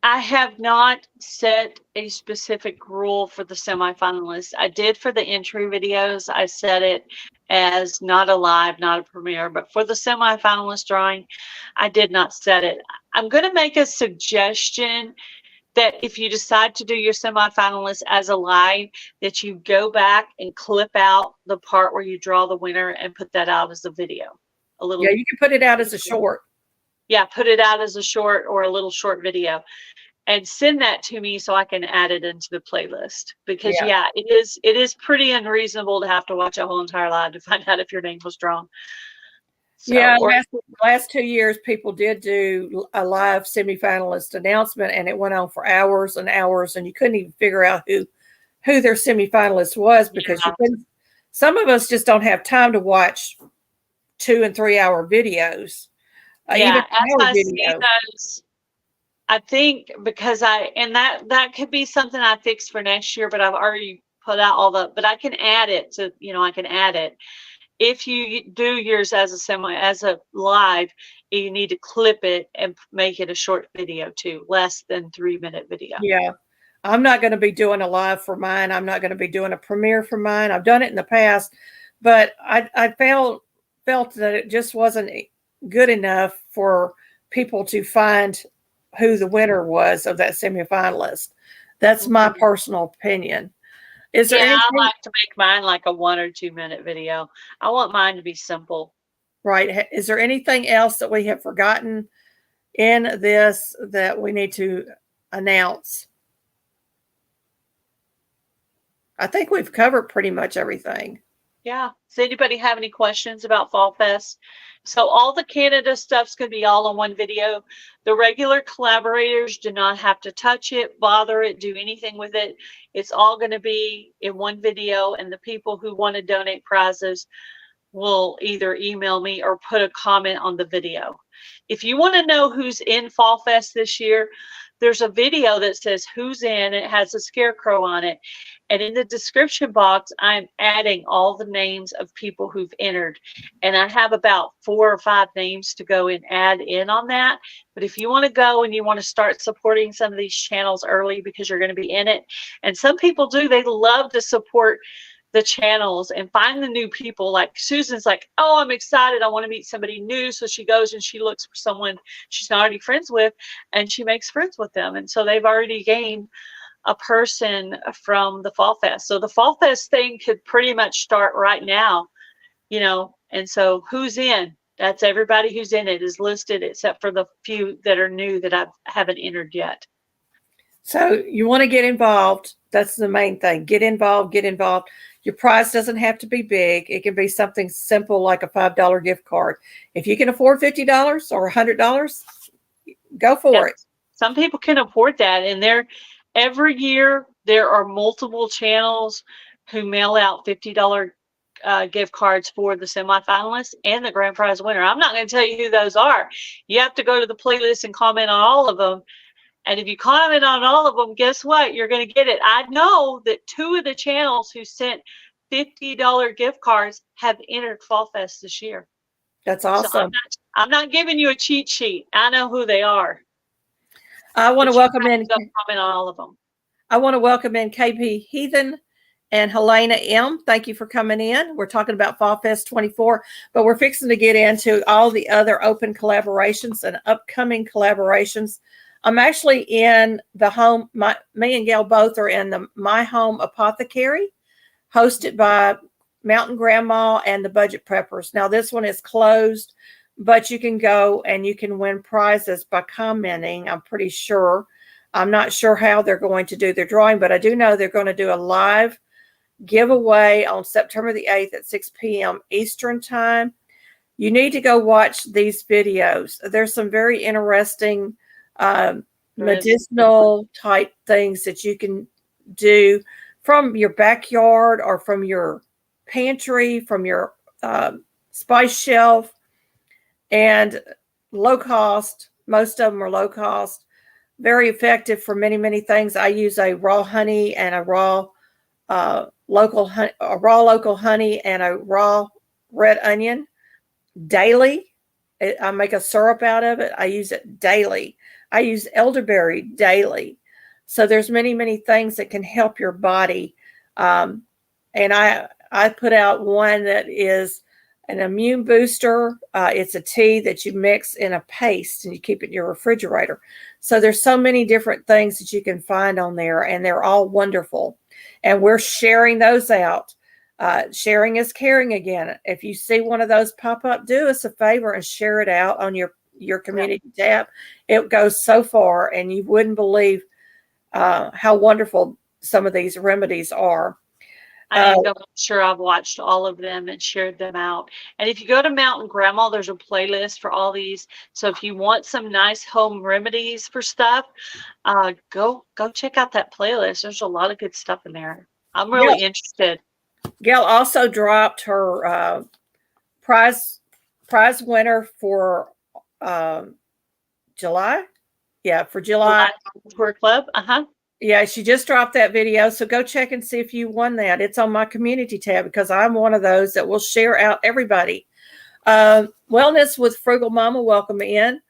I have not set a specific rule for the semifinalists. I did for the entry videos. I set it as not a live, not a premiere, but for the semifinalist drawing, I did not set it. I'm going to make a suggestion that if you decide to do your semifinalists as a live, that you go back and clip out the part where you draw the winner and put that out as a video. Yeah, you can put it out as a short. Yeah, put it out as a short or a little short video and send that to me so I can add it into the playlist. Because it is pretty unreasonable to have to watch a whole entire live to find out if your name was drawn. So, last 2 years, people did do a live semifinalist announcement, and it went on for hours and hours, and you couldn't even figure out who their semifinalist was because some of us just don't have time to watch 2 and 3 hour videos. Yeah, as I see those, I think because that could be something I fixed for next year, but I've already put out but I can add it to, I can add it. If you do yours as a live, you need to clip it and make it a short video too, less than 3-minute video. Yeah. I'm not going to be doing a live for mine. I'm not going to be doing a premiere for mine. I've done it in the past, but I felt that it just wasn't good enough for people to find who the winner was of that semifinalist. That's my personal opinion. Is there anything? I like to make mine like a 1 or 2 minute video. I want mine to be simple. Right. Is there anything else that we have forgotten in this that we need to announce? I think we've covered pretty much everything. Yeah. Does anybody have any questions about Fall Fest? So all the Canada stuff's going to be all in one video. The regular collaborators do not have to touch it, bother it, do anything with it. It's all going to be in one video, and the people who want to donate prizes will either email me or put a comment on the video. If you want to know who's in Fall Fest this year, there's a video that says who's in. It has a scarecrow on it. And in the description box, I'm adding all the names of people who've entered. And I have about 4 or 5 names to go and add in on that. But if you want to go and you want to start supporting some of these channels early because you're going to be in it, and some people do, they love to support the channels and find the new people. Like Susan's like, oh, I'm excited. I want to meet somebody new. So she goes and she looks for someone she's not already friends with, and she makes friends with them. And so they've already gained a person from the Fall Fest. So the Fall Fest thing could pretty much start right now, you know. And so who's in? That's everybody who's in it is listed except for the few that are new that I haven't entered yet. So you want to get involved. That's the main thing. Get involved, get involved. Your prize doesn't have to be big. It can be something simple like a $5 gift card. If you can afford $50 or $100, go for it. Some people can afford that. And every year there are multiple channels who mail out $50 gift cards for the semifinalists and the grand prize winner. I'm not going to tell you who those are. You have to go to the playlist and comment on all of them. And if you comment on all of them, guess what? You're going to get it. I know that 2 of the channels who sent $50 gift cards have entered Fall Fest this year. That's awesome. So I'm not giving you a cheat sheet. I know who they are. I want to welcome in. Comment on all of them. I want to welcome in KP Heathen and Helena M. Thank you for coming in. We're talking about Fall Fest 24, but we're fixing to get into all the other open collaborations and upcoming collaborations. I'm actually in the home. Me and Gail both are in the My Home Apothecary, hosted by Mountain Grandma and the Budget Preppers. Now this one is closed, but you can go and you can win prizes by commenting. I'm pretty sure. I'm not sure how they're going to do their drawing, but I do know they're going to do a live giveaway on September the 8th at 6 p.m. Eastern time. You need to go watch these videos. There's some very interesting medicinal type things that you can do from your backyard or from your pantry, from your spice shelf, and low cost. Most of them are low cost, very effective for many, many things. I use a raw honey and a raw local honey and a raw red onion daily. I make a syrup out of it. I use it daily. I use elderberry daily. So there's many, many things that can help your body. And I put out one that is an immune booster. It's a tea that you mix in a paste and you keep it in your refrigerator. So there's so many different things that you can find on there, and they're all wonderful. And we're sharing those out. Sharing is caring again. If you see one of those pop up, do us a favor and share it out on your community tab. It goes so far, and you wouldn't believe how wonderful some of these remedies are. I'm sure I've watched all of them and shared them out. And if you go to Mountain Grandma, there's a playlist for all these. So if you want some nice home remedies for stuff, go check out that playlist. There's a lot of good stuff in there. I'm really interested. Gail also dropped her prize winner for July. Yeah, for July Tour Club. Yeah, she just dropped that video. So go check and see if you won that. It's on my community tab because I'm one of those that will share out everybody. Wellness with Frugal Mama, welcome in.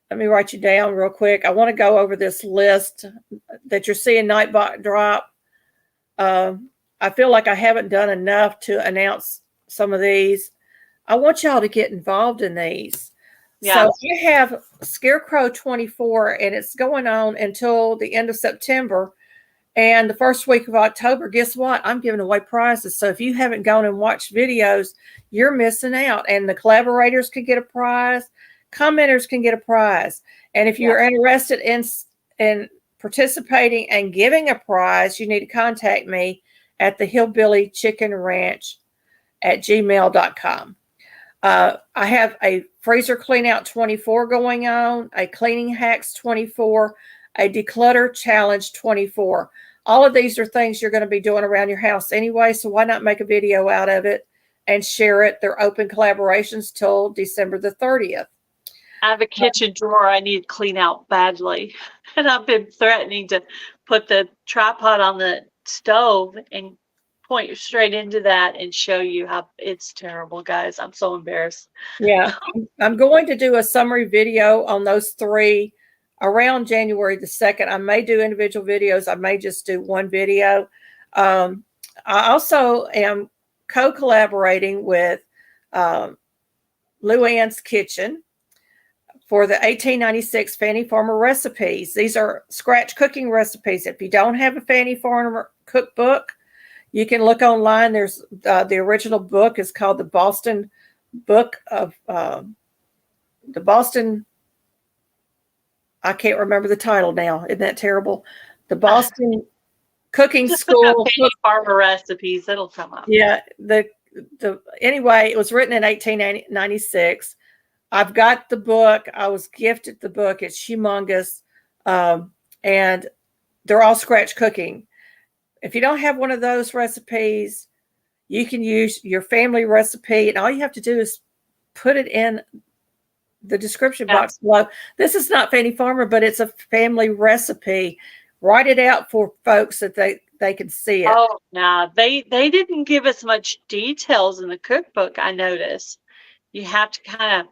Let me write you down real quick. I want to go over this list that you're seeing Nightbot drop. I feel like I haven't done enough to announce some of these. I want y'all to get involved in these. Yeah. So you have Scarecrow 24, and it's going on until the end of September. And the first week of October, guess what? I'm giving away prizes. So if you haven't gone and watched videos, you're missing out. And the collaborators can get a prize. Commenters can get a prize. And if you're interested in participating and giving a prize, you need to contact me at the Hillbilly Chicken Ranch at gmail.com. I have a freezer clean out 24 going on, a cleaning hacks 24, a declutter challenge 24. All of these are things you're going to be doing around your house anyway. So why not make a video out of it and share it? They're open collaborations till December the 30th. I have a kitchen drawer I need to clean out badly. And I've been threatening to put the tripod on the stove and point straight into that and show you how it's terrible, guys. I'm so embarrassed. Yeah, I'm going to do a summary video on those three around January the 2nd. I may do individual videos. I may just do one video. I also am co-collaborating with Lou Ann's Kitchen for the 1896 Fannie Farmer recipes. These are scratch cooking recipes. If you don't have a Fannie Farmer cookbook, you can look online. There's the original book is called the Boston Book of the Boston. I can't remember the title now. Isn't that terrible? The Boston Cooking Just look up School. Fannie Farmer recipes. It'll come up. Yeah. Anyway, it was written in 1896. I've got the book. I was gifted the book. It's humongous. And they're all scratch cooking. If you don't have one of those recipes, you can use your family recipe, and all you have to do is put it in the description box below. This is not Fannie Farmer, but it's a family recipe. Write it out for folks that they can see it. Oh, no, they didn't give us much details in the cookbook, I noticed. You have to kind of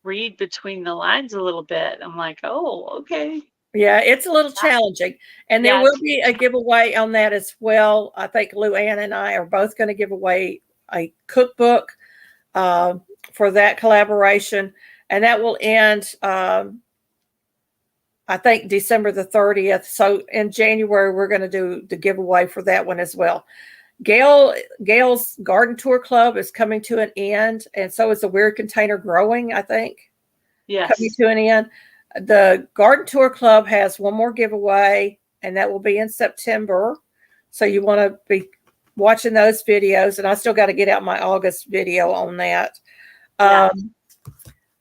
read between the lines a little bit. I'm like, oh, okay. Yeah, it's a little challenging. And there will be a giveaway on that as well. I think Lou Ann and I are both going to give away a cookbook for that collaboration. And that will end, I think, December the 30th. So in January, we're going to do the giveaway for that one as well. Gail's Garden Tour Club is coming to an end. And so is the Weird Container Growing, I think. Yes. Coming to an end. The Garden Tour Club has one more giveaway, and that will be in September. So you want to be watching those videos, and I still got to get out my August video on that. Yeah.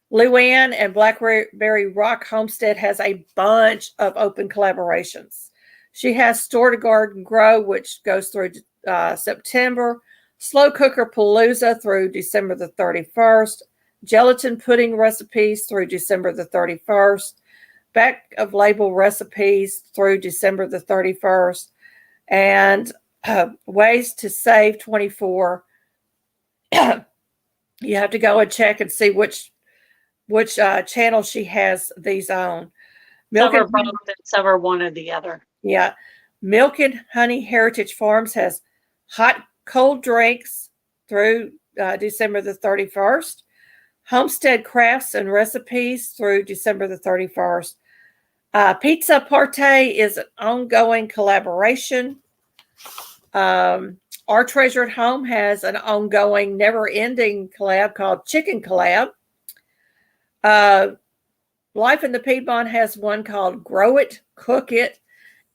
Lou Ann and Blackberry Rock Homestead has a bunch of open collaborations. She has Store to Garden Grow, which goes through September, Slow Cooker Palooza through December the 31st, Gelatin Pudding Recipes through December the 31st, Back of Label Recipes through December the 31st, and Ways to Save 24. You have to go and check and see which channel she has these on. Some are both and some are one or the other. Yeah. Milk and Honey Heritage Farms has hot, cold drinks through December the 31st. Homestead Crafts and Recipes through December the 31st. Pizza Parte is an ongoing collaboration. Our Treasure at Home has an ongoing, never-ending collab called Chicken Collab. Life in the Piedmont has one called Grow It, Cook It,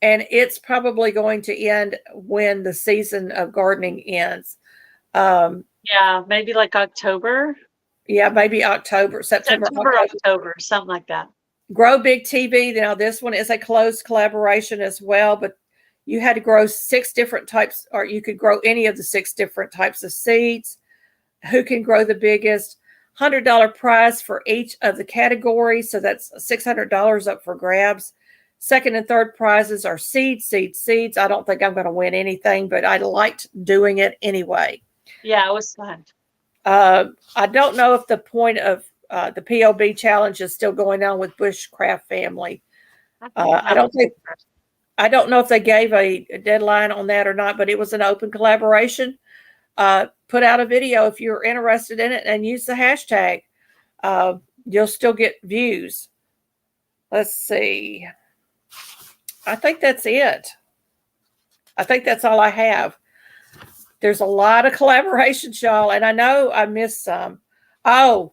and it's probably going to end when the season of gardening ends. Yeah, maybe like October. Yeah, maybe October, September, October, something like that. Grow Big TV. Now, this one is a closed collaboration as well, but you had to grow 6 different types, or you could grow any of the 6 different types of seeds. Who can grow the biggest? $100 prize for each of the categories. So that's $600 up for grabs. Second and third prizes are seeds. I don't think I'm going to win anything, but I liked doing it anyway. Yeah, it was fun. I don't know if the point of the POB challenge is still going on with Bushcraft Family. I don't know if they gave a deadline on that or not, but it was an open collaboration. Put out a video if you're interested in it and use the hashtag. You'll still get views. Let's see. I think that's it. I think that's all I have. There's a lot of collaborations, y'all, and I know I missed some. Oh,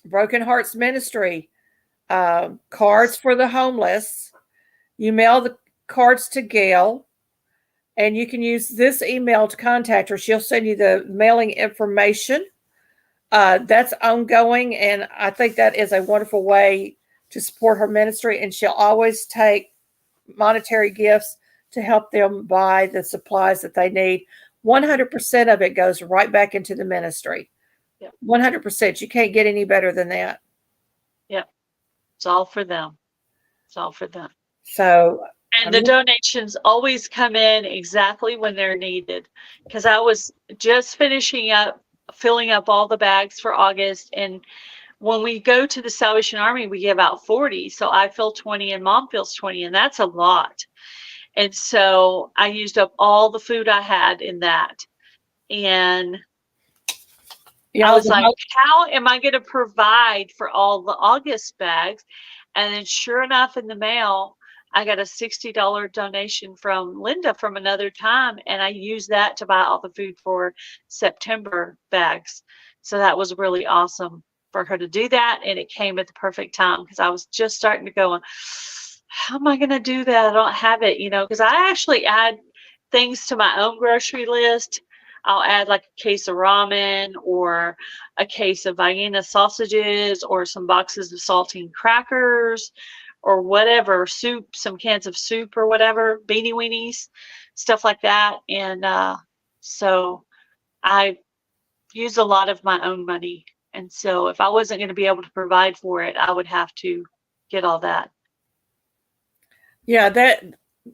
Broken Hearts Ministry, cards for the homeless. You mail the cards to Gail, and you can use this email to contact her. She'll send you the mailing information. That's ongoing, and I think that is a wonderful way to support her ministry, and she'll always take monetary gifts to help them buy the supplies that they need. 100% of it goes right back into the ministry. Yep. 100%. You can't get any better than that. Yep. It's all for them. It's all for them. So, And the donations always come in exactly when they're needed, because I was just finishing up filling up all the bags for August. And when we go to the Salvation Army, we give out 40. So I fill 20 and Mom fills 20, and that's a lot. And so I used up all the food I had in that. And I was like, how am I going to provide for all the August bags? And then sure enough, in the mail, I got a $60 donation from Linda from another time. And I used that to buy all the food for September bags. So that was really awesome for her to do that. And it came at the perfect time, because I was just starting to go, how am I going to do that? I don't have it, because I actually add things to my own grocery list. I'll add like a case of ramen or a case of Vienna sausages or some boxes of saltine crackers or whatever, soup, some cans of soup or whatever, beanie weenies, stuff like that. And so I use a lot of my own money. And so if I wasn't going to be able to provide for it, I would have to get all that. Yeah,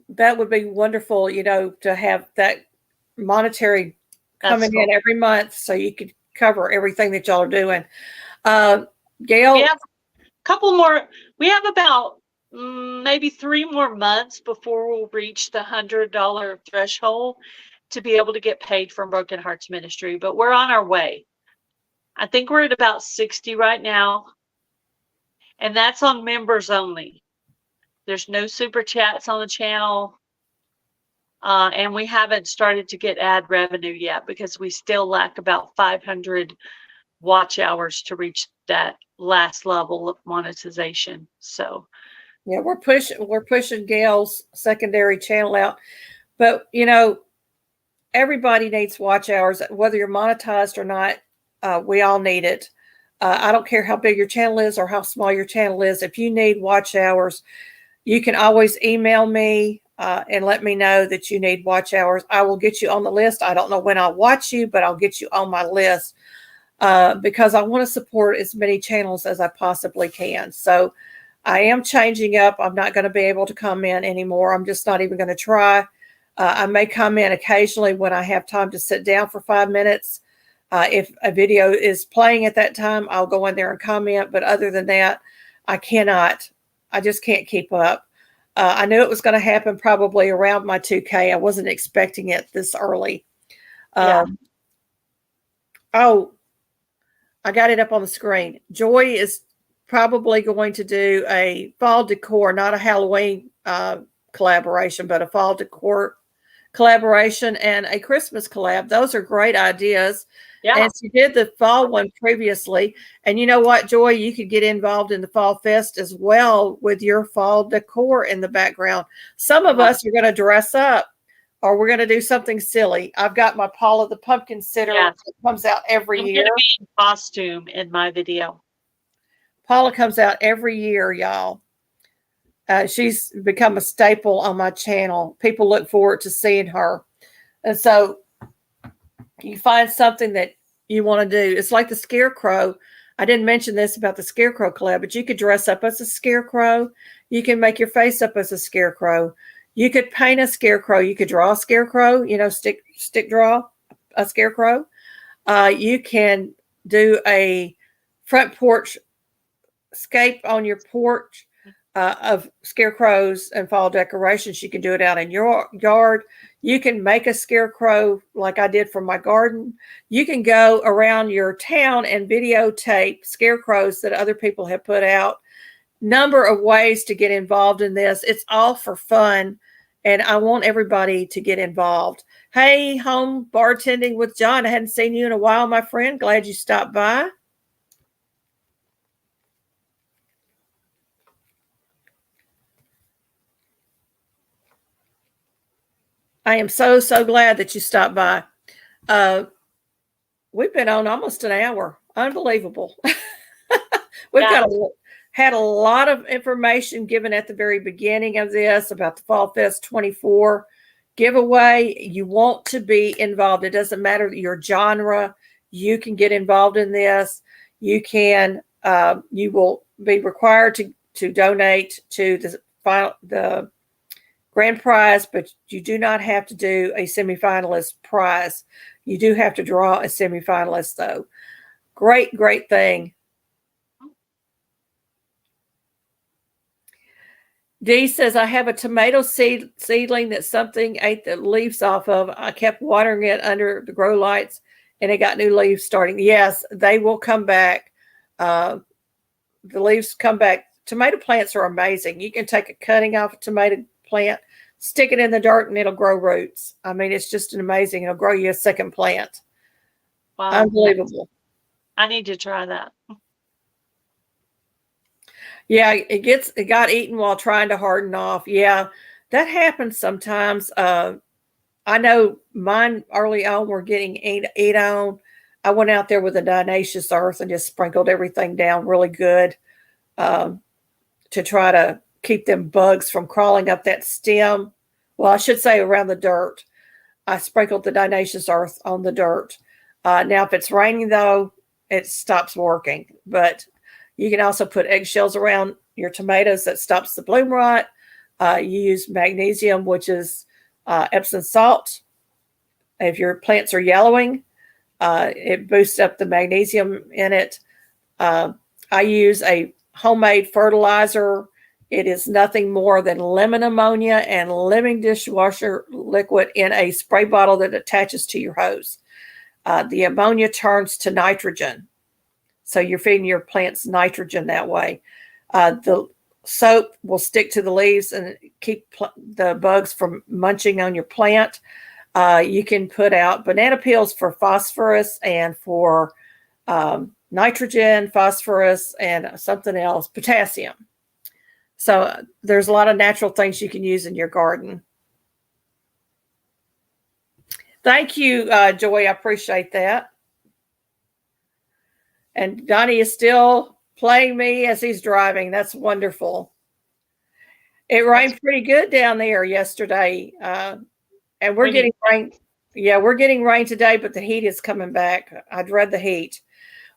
that would be wonderful, to have that monetary coming in every month so you could cover everything that y'all are doing. Gail? We have a couple more. We have about maybe 3 more months before we'll reach the $100 threshold to be able to get paid from Broken Hearts Ministry, but we're on our way. I think we're at about 60 right now, and that's on members only. There's no super chats on the channel. And we haven't started to get ad revenue yet, because we still lack about 500 watch hours to reach that last level of monetization. So yeah, we're pushing Gail's secondary channel out, but everybody needs watch hours, whether you're monetized or not. We all need it. I don't care how big your channel is or how small your channel is. If you need watch hours, you can always email me and let me know that you need watch hours. I will get you on the list. I don't know when I'll watch you, but I'll get you on my list because I want to support as many channels as I possibly can. So I am changing up. I'm not going to be able to come in anymore. I'm just not even going to try. I may come in occasionally when I have time to sit down for 5 minutes. If a video is playing at that time, I'll go in there and comment. But other than that, I cannot. I just can't keep up. I knew it was going to happen probably around my 2K. I wasn't expecting it this early. Oh, I got it up on the screen. Joy is probably going to do a fall decor, not a Halloween collaboration, but a fall decor collaboration and a Christmas collab. Those are great ideas. Yeah. And she did the fall one previously. And you know what, Joy, you could get involved in the Fall Fest as well with your fall decor in the background. Some of us are going to dress up, or we're going to do something silly. I've got my Paula the Pumpkin Sitter that comes out every year. I'm going to be in costume in my video. Paula comes out every year, y'all. She's become a staple on my channel. People look forward to seeing her. And so you find something that you want to do. It's like the Scarecrow. I didn't mention this about the Scarecrow collab, but you could dress up as a Scarecrow. You can make your face up as a Scarecrow. You could paint a Scarecrow. You could draw a Scarecrow, stick draw a Scarecrow. You can do a front porch scape on your porch of scarecrows and fall decorations. You can do it out in your yard. You can make a scarecrow like I did for my garden. You can go around your town and videotape scarecrows that other people have put out. Number of ways to get involved in this. It's all for fun, and I want everybody to get involved. Hey, home bartending with John. I hadn't seen you in a while, my friend. Glad you stopped by. I am so, so glad that you stopped by. We've been on almost an hour. Unbelievable. We've had a lot of information given at the very beginning of this about the Fall Fest 24 giveaway. You want to be involved. It doesn't matter your genre. You can get involved in this. You can. You will be required to donate to the grand prize, but you do not have to do a semifinalist prize. You do have to draw a semifinalist, though. Great, great thing. Dee says, I have a tomato seedling that something ate the leaves off of. I kept watering it under the grow lights, and it got new leaves starting. Yes, they will come back. The leaves come back. Tomato plants are amazing. You can take a cutting off a tomato plant, stick it in the dirt, and it'll grow roots. I mean, it's just an amazing. It'll grow you a second plant. Wow. Unbelievable. I need to try that. Yeah, it got eaten while trying to harden off. Yeah, that happens sometimes. I know mine early on were getting eat on. I went out there with a diatomaceous earth and just sprinkled everything down really good to try to keep them bugs from crawling up that stem. Well, I should say around the dirt. I sprinkled the diatomaceous earth on the dirt. Now, if it's raining, though, it stops working. But you can also put eggshells around your tomatoes that stops the bloom rot. You use magnesium, which is Epsom salt. If your plants are yellowing, it boosts up the magnesium in it. I use a homemade fertilizer. It is nothing more than lemon ammonia and lemon dishwasher liquid in a spray bottle that attaches to your hose. The ammonia turns to nitrogen. So you're feeding your plants nitrogen that way. The soap will stick to the leaves and keep the bugs from munching on your plant. You can put out banana peels for phosphorus and for nitrogen, phosphorus, and something else, potassium. So there's a lot of natural things you can use in your garden. Thank you, Joy. I appreciate that. And Donnie is still playing me as he's driving. That's wonderful. It rained pretty good down there yesterday. And we're getting rain. Yeah, we're getting rain today, but the heat is coming back. I dread the heat.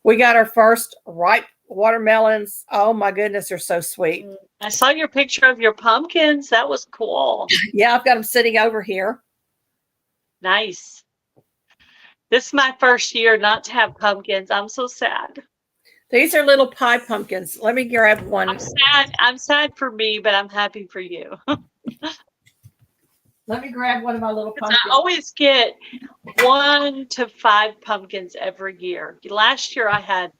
We got our first ripe watermelons. Oh my goodness, they're so sweet. I saw your picture of your pumpkins. That was cool. Yeah, I've got them sitting over here. Nice. This is my first year not to have pumpkins. I'm so sad. These are little pie pumpkins. Let me grab one. I'm sad. I'm sad for me, but I'm happy for you. Let me grab one of my little pumpkins. I always get 1 to 5 pumpkins every year. Last year I had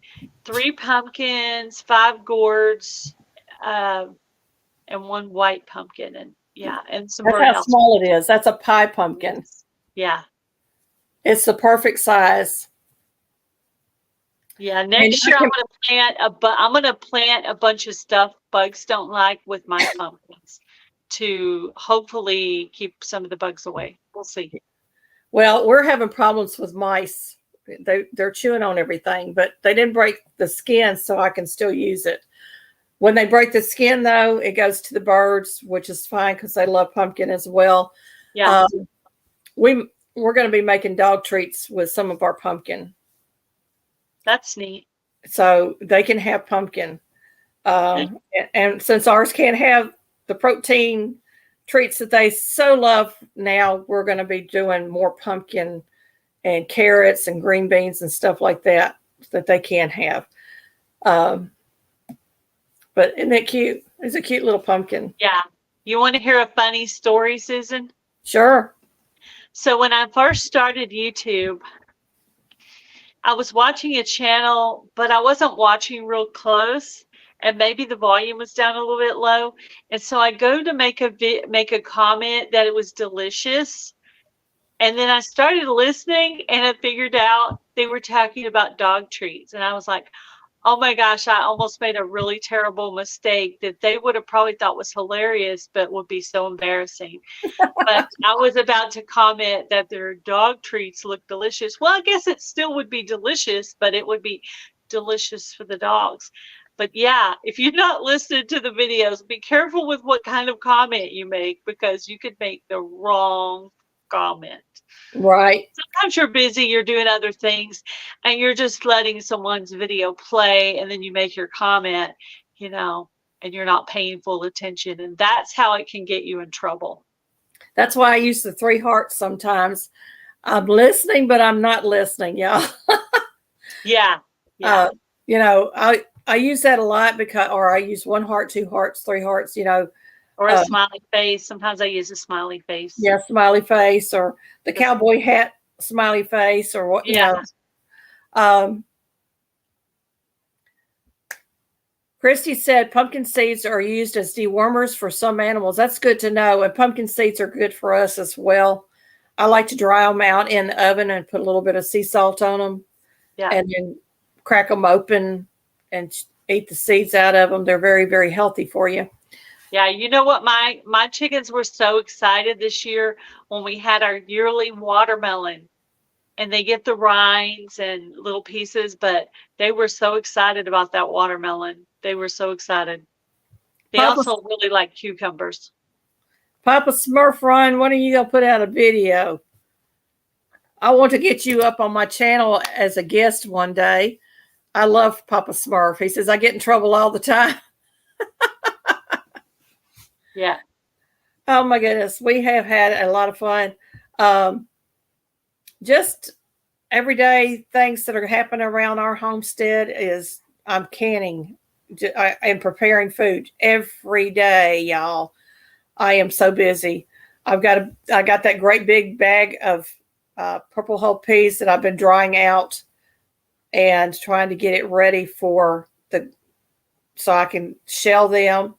3 pumpkins, 5 gourds, and 1 white pumpkin, and and some. That's how small it is. That's a pie pumpkin. Yeah. It's the perfect size. Yeah, next year I'm gonna plant a bunch of stuff bugs don't like with my pumpkins to hopefully keep some of the bugs away. We'll see. Well, we're having problems with mice. They're chewing on everything, but they didn't break the skin, so I can still use it. When they break the skin, though, it goes to the birds, which is fine because they love pumpkin as well. Yeah. We're going to be making dog treats with some of our pumpkin. That's neat. So they can have pumpkin. And since ours can't have the protein treats that they so love now, we're going to be doing more pumpkin and carrots and green beans and stuff like that they can have. But isn't that cute? It's a cute little pumpkin. Yeah. You want to hear a funny story, Susan? Sure. So when I first started YouTube, I was watching a channel, but I wasn't watching real close, and maybe the volume was down a little bit low. And so I go to make a comment that it was delicious, and then I started listening, and I figured out they were talking about dog treats, and I was like, oh my gosh, I almost made a really terrible mistake that they would have probably thought was hilarious, but would be so embarrassing. But I was about to comment that their dog treats look delicious. Well, I guess it still would be delicious, but it would be delicious for the dogs. But yeah, if you're not listening to the videos, be careful with what kind of comment you make, because you could make the wrong comment. Right. Sometimes you're busy, you're doing other things, and you're just letting someone's video play, and then you make your comment, and you're not paying full attention, and that's how it can get you in trouble. That's why I use the 3 hearts sometimes. I'm listening, but I'm not listening, y'all. Yeah. Yeah. I use that a lot or I use 1 heart, 2 hearts, 3 hearts, Or a smiley face. Sometimes I use a smiley face. yeah, smiley face or the cowboy hat smiley face or what, Yeah. Christy said pumpkin seeds are used as dewormers for some animals. That's good to know. And pumpkin seeds are good for us as well. I like to dry them out in the oven and put a little bit of sea salt on them. Yeah. And then crack them open and eat the seeds out of them. They're very, very healthy for you. Yeah, you know what? My chickens were so excited this year when we had our yearly watermelon, and they get the rinds and little pieces, but they were so excited about that watermelon. They were so excited. They also really like cucumbers. Papa Smurf Ryan, when are you gonna put out a video? I want to get you up on my channel as a guest one day. I love Papa Smurf. He says I get in trouble all the time. Yeah. Oh my goodness. We have had a lot of fun. Just everyday things that are happening around our homestead is I'm canning and preparing food every day, y'all. I am so busy. I got that great big bag of purple hull peas that I've been drying out and trying to get it ready so I can shell them.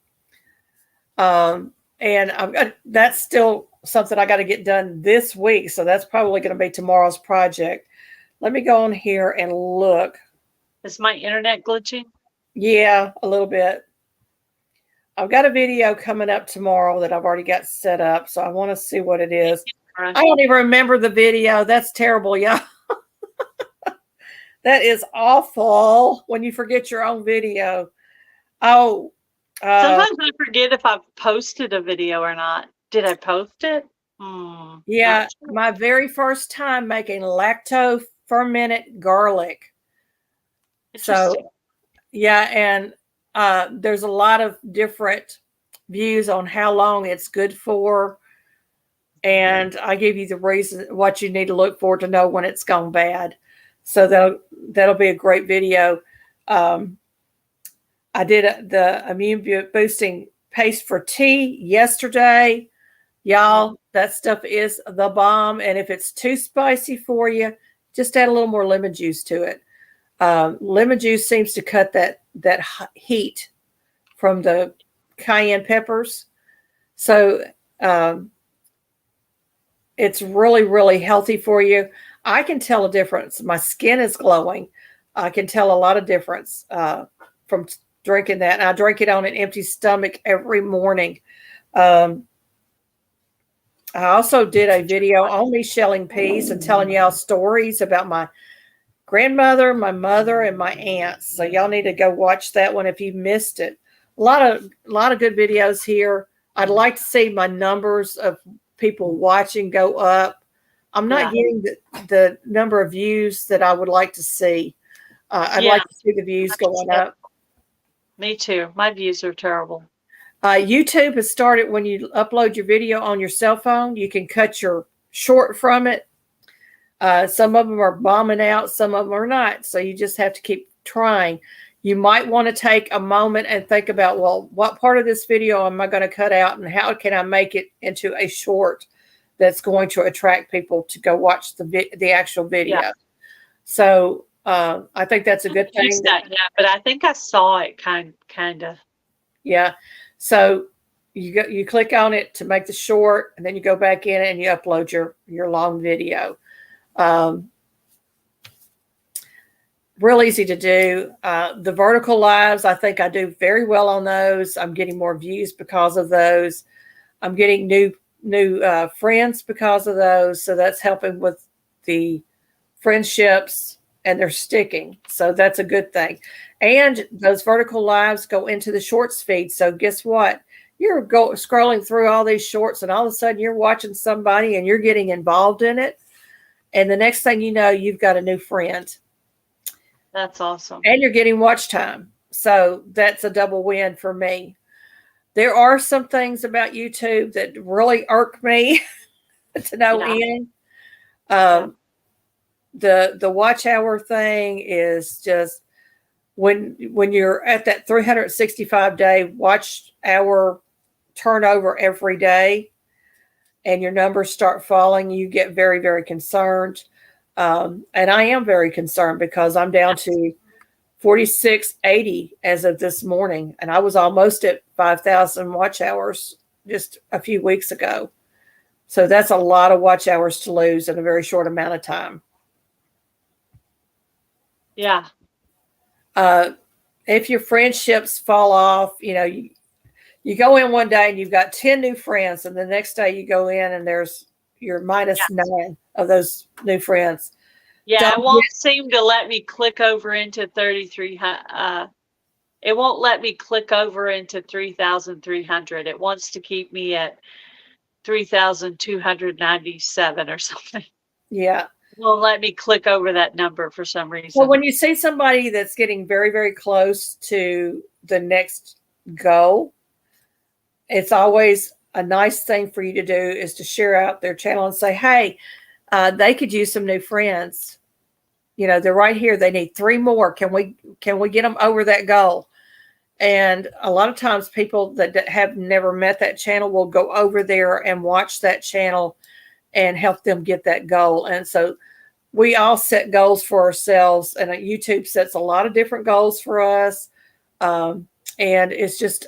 And that's still something I got to get done this week. So that's probably going to be tomorrow's project. Let me go on here and look. Is my internet glitching? Yeah, a little bit. I've got a video coming up tomorrow that I've already got set up. So I want to see what it is. I don't even remember the video. That's terrible, y'all. That is awful when you forget your own video. Oh, sometimes I forget if I've posted a video or not. Did I post it? Yeah, sure. My very first time making lacto fermented garlic. So, yeah, and there's a lot of different views on how long it's good for. And I give you the reason what you need to look for to know when it's gone bad. So that'll be a great video. I did the immune boosting paste for tea yesterday. Y'all, that stuff is the bomb. And if it's too spicy for you, just add a little more lemon juice to it. Lemon juice seems to cut that heat from the cayenne peppers. So it's really, really healthy for you. I can tell a difference. My skin is glowing. I can tell a lot of difference from drinking that. And I drink it on an empty stomach every morning. I also did a video on me shelling peas and telling y'all stories about my grandmother, my mother, and my aunts. So y'all need to go watch that one if you missed it. A lot of good videos here. I'd like to see my numbers of people watching go up. I'm not getting the number of views that I would like to see. I'd like to see the views going up. Me too. My views are terrible. YouTube has started when you upload your video on your cell phone. You can cut your short from it. Some of them are bombing out. Some of them are not. So you just have to keep trying. You might want to take a moment and think about, well, what part of this video am I going to cut out and how can I make it into a short that's going to attract people to go watch the actual video. Yeah. So I think that's a good thing. Yeah, but I think I saw it kind of. Yeah. So you click on it to make the short, and then you go back in and you upload your long video. Real easy to do. The vertical lives, I think I do very well on those. I'm getting more views because of those. I'm getting new friends because of those. So that's helping with the friendships, and they're sticking. So that's a good thing. And those vertical lives go into the shorts feed. So guess what? You're scrolling through all these shorts, and all of a sudden you're watching somebody and you're getting involved in it. And the next thing you know, you've got a new friend. That's awesome. And you're getting watch time. So that's a double win for me. There are some things about YouTube that really irk me. to no Yeah. end. Yeah. The watch hour thing is just when you're at that 365-day watch hour turnover every day, and your numbers start falling, you get very, very concerned. And I am very concerned because I'm down to 4680 as of this morning, and I was almost at 5,000 watch hours just a few weeks ago. So that's a lot of watch hours to lose in a very short amount of time. Yeah. If your friendships fall off, you go in one day and you've got 10 new friends, and the next day you go in and you're minus 9 of those new friends. Yeah, it Don't won't seem to let me click over into 3,300. It won't let me click over into 3,300. It wants to keep me at 3,297 or something. Yeah. It won't let me click over that number for some Well, reason. when you see somebody that's getting very, very close to the next goal, it's always a nice thing for you to do is to share out their channel and say, hey, they could use some new friends. They're right here. They need 3 more. Can we get them over that goal? And a lot of times people that have never met that channel will go over there and watch that channel and help them get that goal. And so we all set goals for ourselves, and YouTube sets a lot of different goals for us. And it's just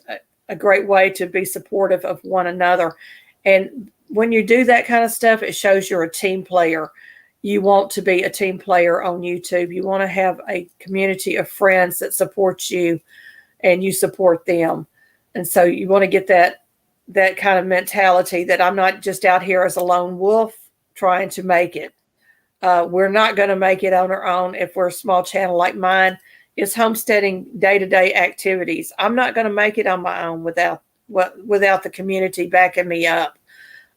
a great way to be supportive of one another. And when you do that kind of stuff, it shows you're a team player. You want to be a team player on YouTube. You want to have a community of friends that support you and you support them. And so you want to get that kind of mentality that I'm not just out here as a lone wolf trying to make it. We're not going to make it on our own if we're a small channel like mine. It's homesteading day-to-day activities. I'm not going to make it on my own without the community backing me up.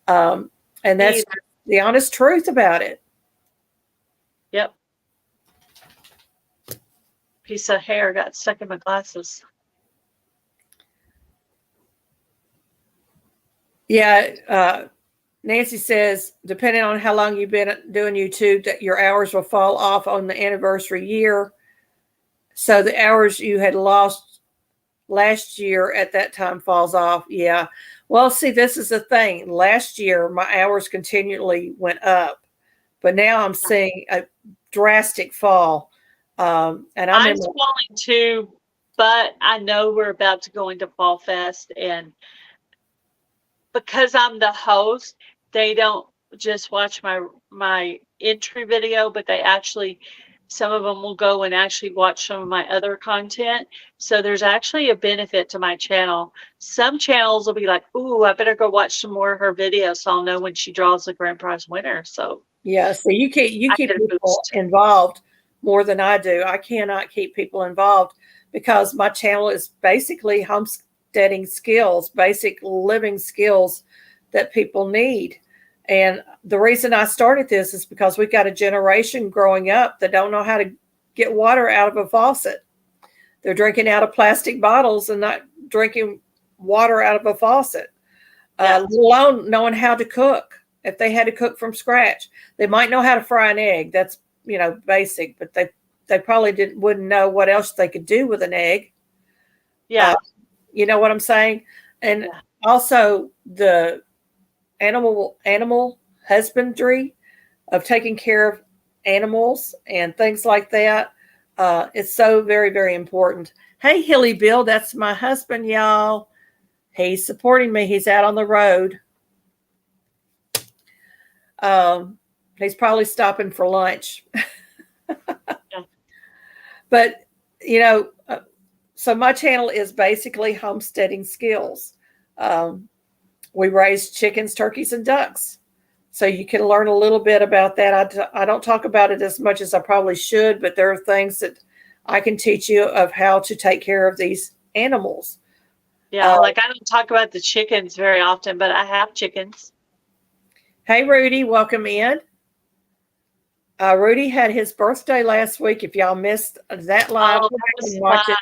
And that's the honest truth about it. Yep. Piece of hair got stuck in my glasses. Yeah. Nancy says, depending on how long you've been doing YouTube, that your hours will fall off on the anniversary year. So the hours you had lost last year at that time falls off. Yeah. Well, see, this is the thing. Last year, my hours continually went up, but now I'm seeing a drastic fall. And I'm falling too, but I know we're about to go into Fall Fest, and because I'm the host, they don't just watch my entry video, but they actually, some of them will go and actually watch some of my other content. So there's actually a benefit to my channel. Some channels will be like, ooh, I better go watch some more of her videos so I'll know when she draws the grand prize winner. So yeah, so you keep people involved more than I do. I cannot keep people involved because my channel is basically homesteading skills, basic living skills that people need. And the reason I started this is because we've got a generation growing up that don't know how to get water out of a faucet. They're drinking out of plastic bottles and not drinking water out of a faucet, let alone knowing how to cook. If they had to cook from scratch, they might know how to fry an egg. That's, basic, but they probably wouldn't know what else they could do with an egg. Yeah. You know what I'm saying? And also the animal husbandry of taking care of animals and things like that. It's so very, very important. Hey, Hilly Bill, that's my husband, y'all. He's supporting me. He's out on the road. He's probably stopping for lunch. But, so my channel is basically homesteading skills. We raise chickens, turkeys, and ducks. So you can learn a little bit about that. I don't talk about it as much as I probably should, but there are things that I can teach you of how to take care of these animals. Yeah, like I don't talk about the chickens very often, but I have chickens. Hey, Rudy, welcome in. Rudy had his birthday last week. If y'all missed that live, watch it.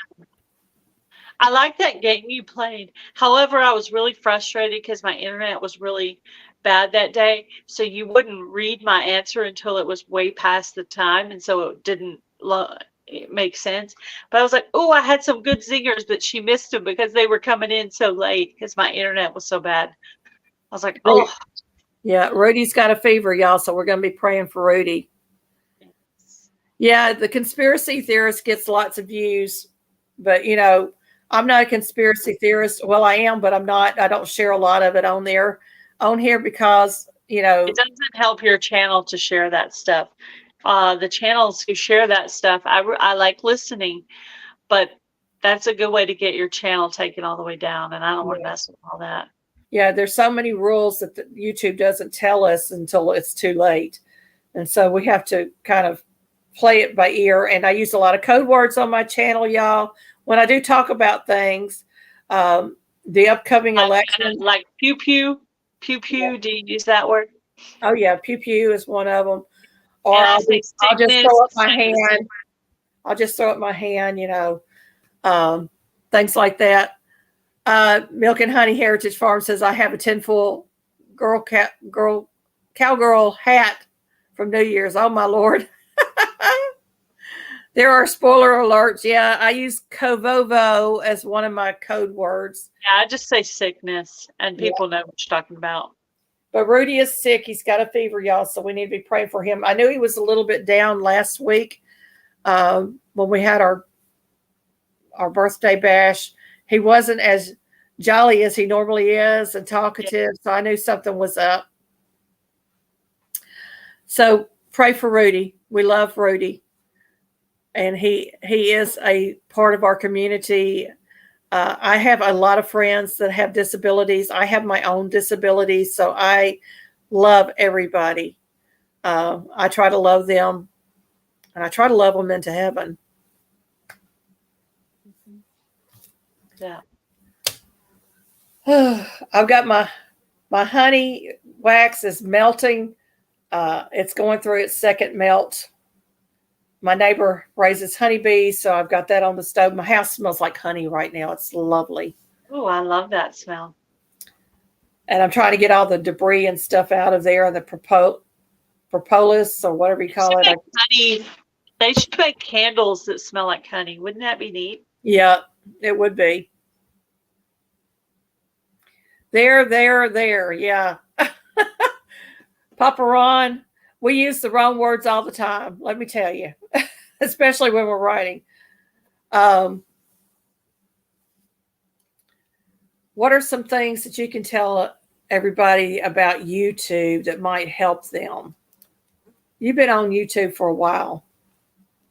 I like that game you played. However, I was really frustrated because my internet was really bad that day, so you wouldn't read my answer until it was way past the time, and so it didn't make sense. But I was like, oh, I had some good zingers, but she missed them because they were coming in so late because my internet was so bad. I was like, oh. Yeah, Rudy's got a fever, y'all, so we're going to be praying for Rudy. Yeah, the conspiracy theorist gets lots of views, but, you know, I'm not a conspiracy theorist. Well, I am, but I'm not. I don't share a lot of it on here because, you know. It doesn't help your channel to share that stuff. The channels who share that stuff, I like listening, but that's a good way to get your channel taken all the way down, and I don't want to mess with all that. Yeah, there's so many rules that YouTube doesn't tell us until it's too late. And so we have to kind of play it by ear. And I use a lot of code words on my channel, y'all. When I do talk about things, the upcoming election. Like pew pew, pew pew. Yeah. Do you use that word? Oh, yeah. Pew pew is one of them. Or I'll just throw up my hand. I'll just throw up my hand, you know, things like that. Milk and Honey Heritage Farm says, I have a tinfoil cowgirl hat from New Year's. Oh, my Lord. There are spoiler alerts. Yeah, I use Kovovo as one of my code words. Yeah, I just say sickness, and people know what you're talking about. But Rudy is sick. He's got a fever, y'all, so we need to be praying for him. I knew he was a little bit down last week when we had our birthday bash. He wasn't as jolly as he normally is and talkative, so I knew something was up. So pray for Rudy. We love Rudy. And he is a part of our community. I have a lot of friends that have disabilities. I have my own disabilities, so I love everybody. I try to love them, and I try to love them into heaven. Yeah. I've got my honey wax is melting. It's going through its second melt. My neighbor raises honeybees, so I've got that on the stove. My house smells like honey right now. It's lovely. Oh, I love that smell. And I'm trying to get all the debris and stuff out of there, and the propolis or whatever you call it. Honey. They should make candles that smell like honey. Wouldn't that be neat? Yeah, it would be. There. Yeah. Papa Ron, we use the wrong words all the time. Let me tell you, especially when we're writing. What are some things that you can tell everybody about YouTube that might help them? You've been on YouTube for a while.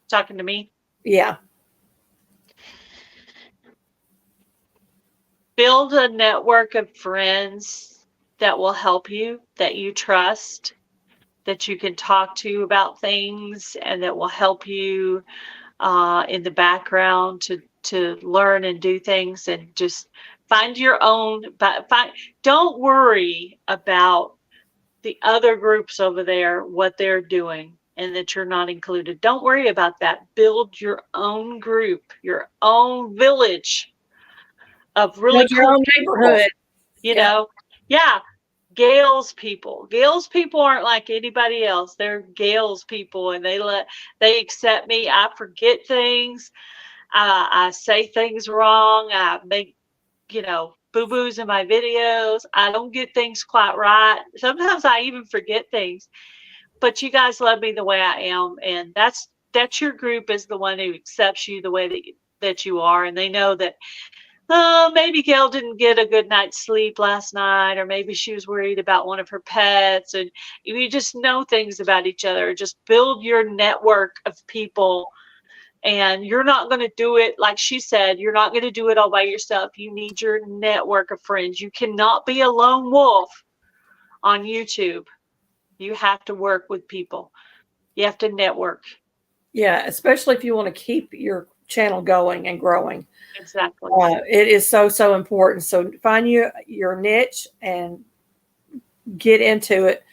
Talking to me? Yeah. Build a network of friends that will help you, that you trust, that you can talk to about things, and that will help you in the background to learn and do things, and just find your own. But don't worry about the other groups over there, what they're doing, and that you're not included. Don't worry about that. Build your own group, your own village of really cool neighborhood. You know, yeah. Gail's people. Gail's people aren't like anybody else. They're Gail's people, and they accept me. I forget things. I say things wrong. I make, boo-boos in my videos. I don't get things quite right. Sometimes I even forget things. But you guys love me the way I am, and that's your group is the one who accepts you the way that you are, and they know that maybe Gail didn't get a good night's sleep last night, or maybe she was worried about one of her pets, and you just know things about each other. Just build your network of people, and you're not going to do it, like she said, you're not going to do it all by yourself. You need your network of friends. You cannot be a lone wolf on YouTube. You have to work with people. You have to network. Yeah, especially if you want to keep your channel going and growing. Exactly. It is so important. So find your niche and get into it.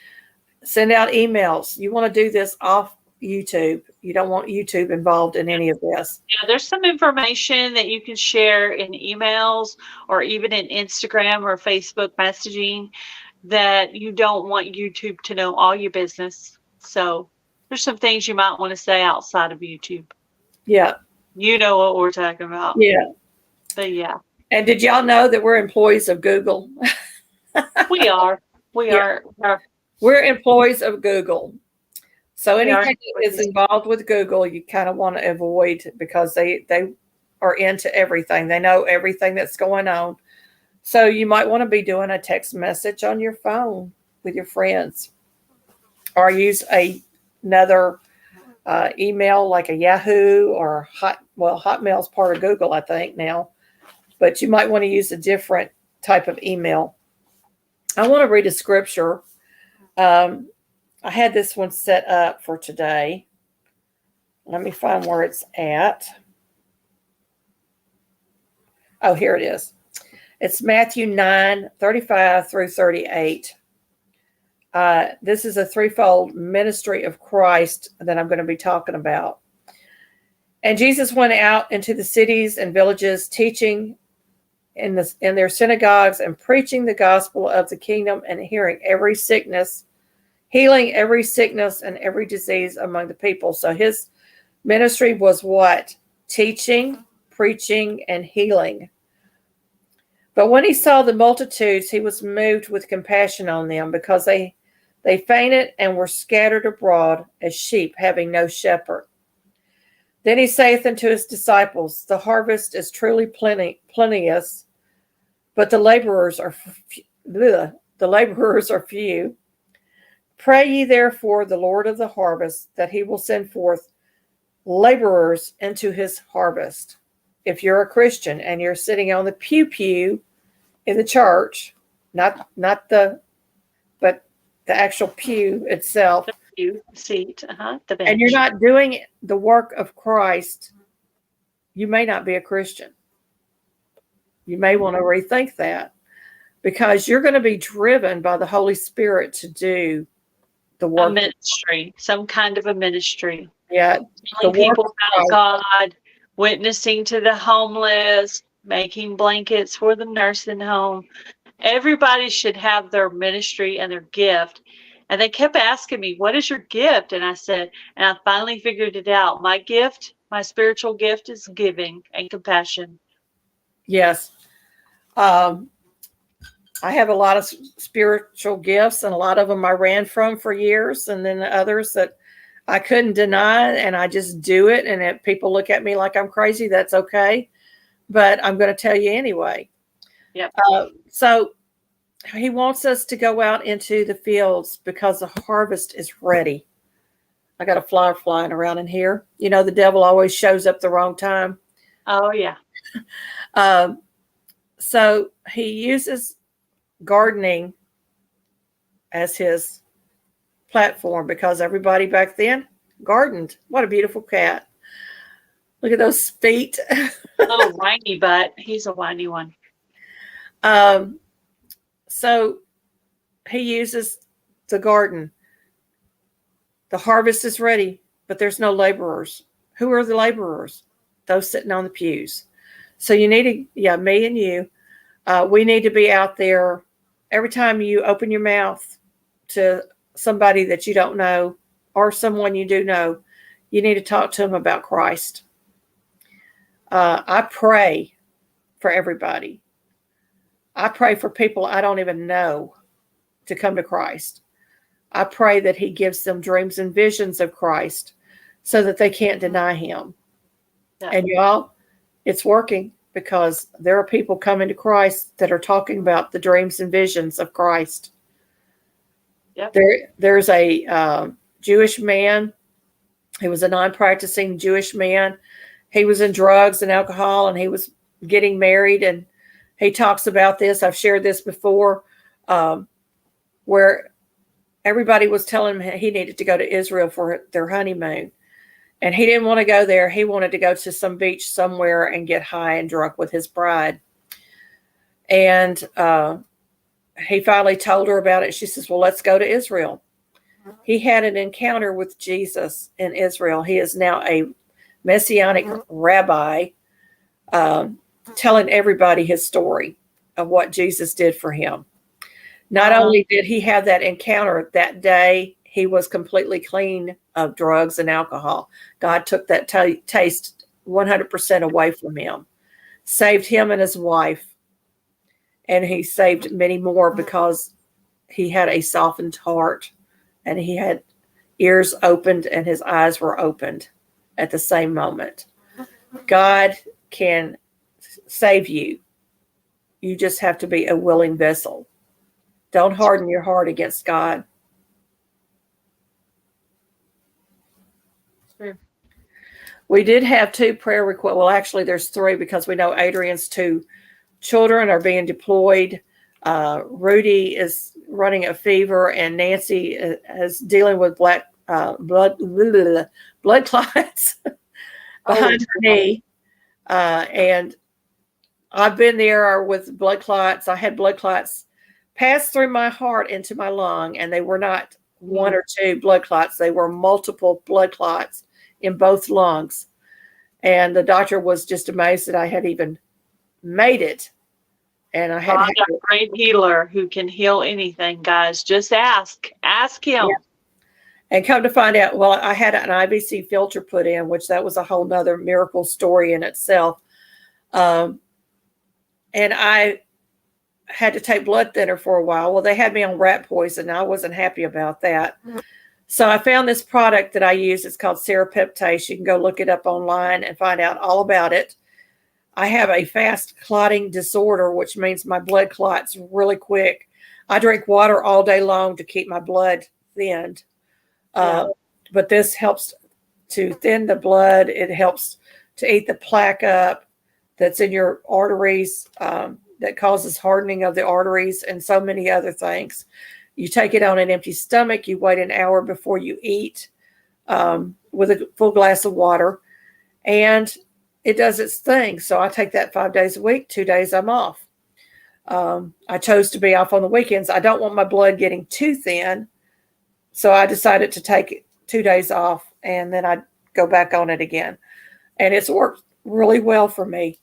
Send out emails. You want to do this off YouTube. You don't want YouTube involved in any of this. Yeah, there's some information that you can share in emails or even in Instagram or Facebook messaging. that you don't want YouTube to know all your business. So there's some things you might want to say outside of YouTube. Yeah. You know what we're talking about. Yeah. But yeah, And did y'all know that we're employees of Google? we are. We Yeah. are. We're employees of Google. So We are anything that is employees. involved with Google, you kind of want to avoid because they are into everything. They know everything that's going on. So you might want to be doing a text message on your phone with your friends, or use another email like a Yahoo or Hotmail's part of Google, I think now, but you might want to use a different type of email. I want to read a scripture. I had this one set up for today. Let me find where it's at. Oh, here it is. It's Matthew 9:35 through 38. This is a threefold ministry of Christ that I'm going to be talking about. And Jesus went out into the cities and villages, teaching in their synagogues and preaching the gospel of the kingdom and healing every sickness and every disease among the people. So his ministry was what? Teaching, preaching, and healing. But when he saw the multitudes, he was moved with compassion on them, because they fainted and were scattered abroad as sheep having no shepherd. Then he saith unto his disciples, the harvest is truly plenteous, but the laborers are few. Pray ye therefore the Lord of the harvest that he will send forth laborers into his harvest. If you're a Christian and you're sitting on the pew in the church, but the actual pew itself, The pew seat, the bench. and you're not doing the work of Christ, you may not be a Christian. You may want to rethink that, because you're going to be driven by the Holy Spirit to do the work. A ministry, some kind of a ministry. Yeah. Telling people about God, witnessing to the homeless, making blankets for the nursing home. Everybody should have their ministry and their gift. And they kept asking me, what is your gift? And I said, and I finally figured it out. My gift, my spiritual gift, is giving and compassion. Yes. I have a lot of spiritual gifts, and a lot of them I ran from for years, and then the others that I couldn't deny, and I just do it. And if people look at me like I'm crazy, that's okay. But I'm going to tell you anyway. Yep. So he wants us to go out into the fields because the harvest is ready. I got a fly flying around in here. You know, the devil always shows up the wrong time. Oh, yeah. So he uses gardening as his platform, because everybody back then gardened. What a beautiful cat. Look at those feet. Little whiny butt. He's a whiny one. So he uses the garden. The harvest is ready, but there's no laborers. Who are the laborers? Those sitting on the pews. So you need to, me and you, we need to be out there. Every time you open your mouth to somebody that you don't know or someone you do know, you need to talk to them about Christ. I pray for everybody. I pray for people I don't even know to come to Christ. I pray that he gives them dreams and visions of Christ so that they can't deny him. Yeah. And y'all, it's working, because there are people coming to Christ that are talking about the dreams and visions of Christ. Yep. There's a Jewish man. He was a non-practicing Jewish man. He was in drugs and alcohol, and he was getting married. And he talks about this. I've shared this before, where everybody was telling him he needed to go to Israel for their honeymoon. And he didn't want to go there. He wanted to go to some beach somewhere and get high and drunk with his bride. And he finally told her about it. She says, well, let's go to Israel. He had an encounter with Jesus in Israel. He is now a Messianic rabbi, telling everybody his story of what Jesus did for him. Not only did he have that encounter that day, he was completely clean of drugs and alcohol. God took that taste 100% away from him, saved him and his wife, and he saved many more because he had a softened heart and he had ears opened and his eyes were opened at the same moment. God can save you. You just have to be a willing vessel. Don't harden your heart against God. True. We did have 2 prayer requests. Well, actually, there's 3 because we know Adrian's 2 children are being deployed. Rudy is running a fever, and Nancy is dealing with blood clots behind her knee. And I've been there with blood clots. I had blood clots pass through my heart into my lung, and they were not 1 or 2 blood clots. They were multiple blood clots in both lungs. And the doctor was just amazed that I had even made it. And I had a great healer who can heal anything, guys. Just ask him. Yeah. And come to find out, well, I had an IVC filter put in, which that was a whole nother miracle story in itself. And I had to take blood thinner for a while. Well, they had me on rat poison. I wasn't happy about that. So I found this product that I use. It's called serapeptase. You can go look it up online and find out all about it. I have a fast clotting disorder, which means my blood clots really quick. I drink water all day long to keep my blood thinned. But this helps to thin the blood. It helps to eat the plaque up that's in your arteries that causes hardening of the arteries and so many other things. You take it on an empty stomach. You wait an hour before you eat with a full glass of water, and it does its thing. So I take that 5 days a week. 2 days I'm off. I chose to be off on the weekends. I don't want my blood getting too thin, so I decided to take 2 days off, and then I go back on it again. And it's worked really well for me.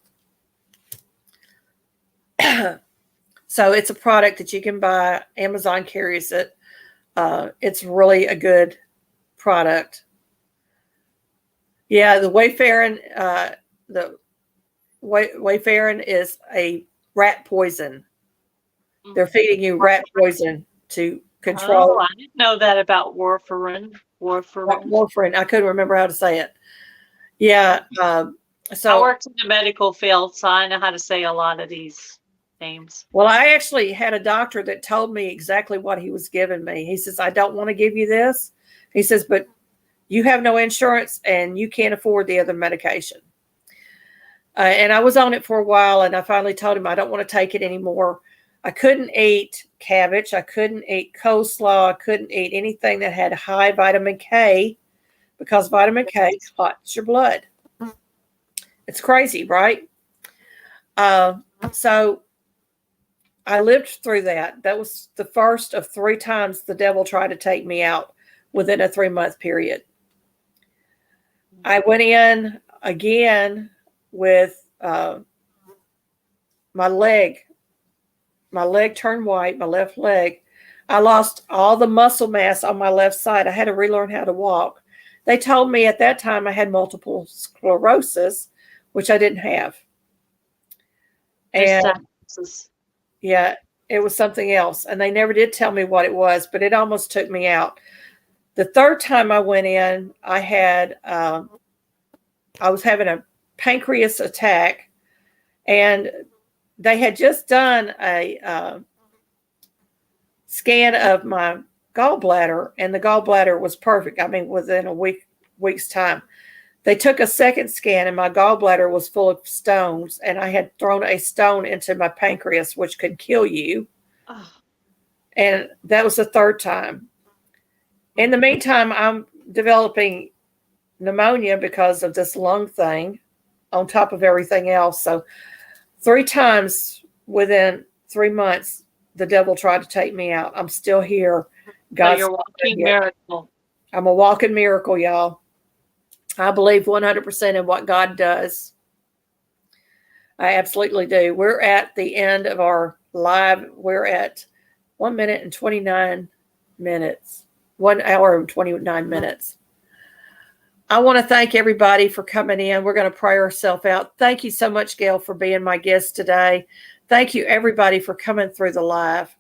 So it's a product that you can buy. Amazon carries it. It's really a good product. Yeah, the Wayfaring, Wayfaring is a rat poison. They're feeding you rat poison to control. Oh, I didn't know that about warfarin. Warfarin. I couldn't remember how to say it. Yeah. So I worked in the medical field, so I know how to say a lot of these names. Well, I actually had a doctor that told me exactly what he was giving me. He says, I don't want to give you this. He says, but you have no insurance and you can't afford the other medication. And I was on it for a while, and I finally told him I don't want to take it anymore. I couldn't eat cabbage. I couldn't eat coleslaw. I couldn't eat anything that had high vitamin K because vitamin K clots your blood. It's crazy, right? So I lived through that. That was the first of 3 times the devil tried to take me out within a 3-month period. I went in again with my leg. My leg turned white, my left leg. I lost all the muscle mass on my left side. I had to relearn how to walk. They told me at that time I had multiple sclerosis, which I didn't have. And yeah, it was something else. And they never did tell me what it was, but it almost took me out. The 3rd time I went in, I was having a pancreas attack, and they had just done a scan of my gallbladder, and the gallbladder was perfect. I mean, within a week's time. They took a second scan, and my gallbladder was full of stones, and I had thrown a stone into my pancreas, which could kill you. Oh. And that was the 3rd time. In the meantime, I'm developing pneumonia because of this lung thing on top of everything else. So 3 times within 3 months, the devil tried to take me out. I'm still here. God's a walking miracle. I'm a walking miracle, y'all. I believe 100% in what God does. I absolutely do. We're at the end of our live. We're at 1 minute and 29 minutes. 1 hour and 29 minutes. I want to thank everybody for coming in. We're going to pray ourselves out. Thank you so much, Gail, for being my guest today. Thank you, everybody, for coming through the live.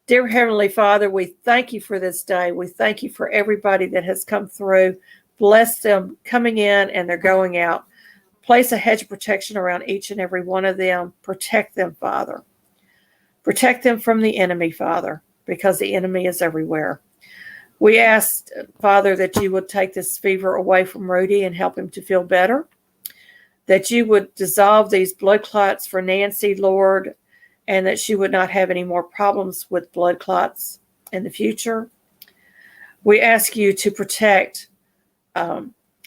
Dear Heavenly Father, we thank you for this day. We thank you for everybody that has come through. Bless them coming in and they're going out. Place a hedge of protection around each and every one of them. Protect them, Father. Protect them from the enemy, Father, because the enemy is everywhere. We ask, Father, that you would take this fever away from Rudy and help him to feel better, that you would dissolve these blood clots for Nancy, Lord, and that she would not have any more problems with blood clots in the future. We ask you to protect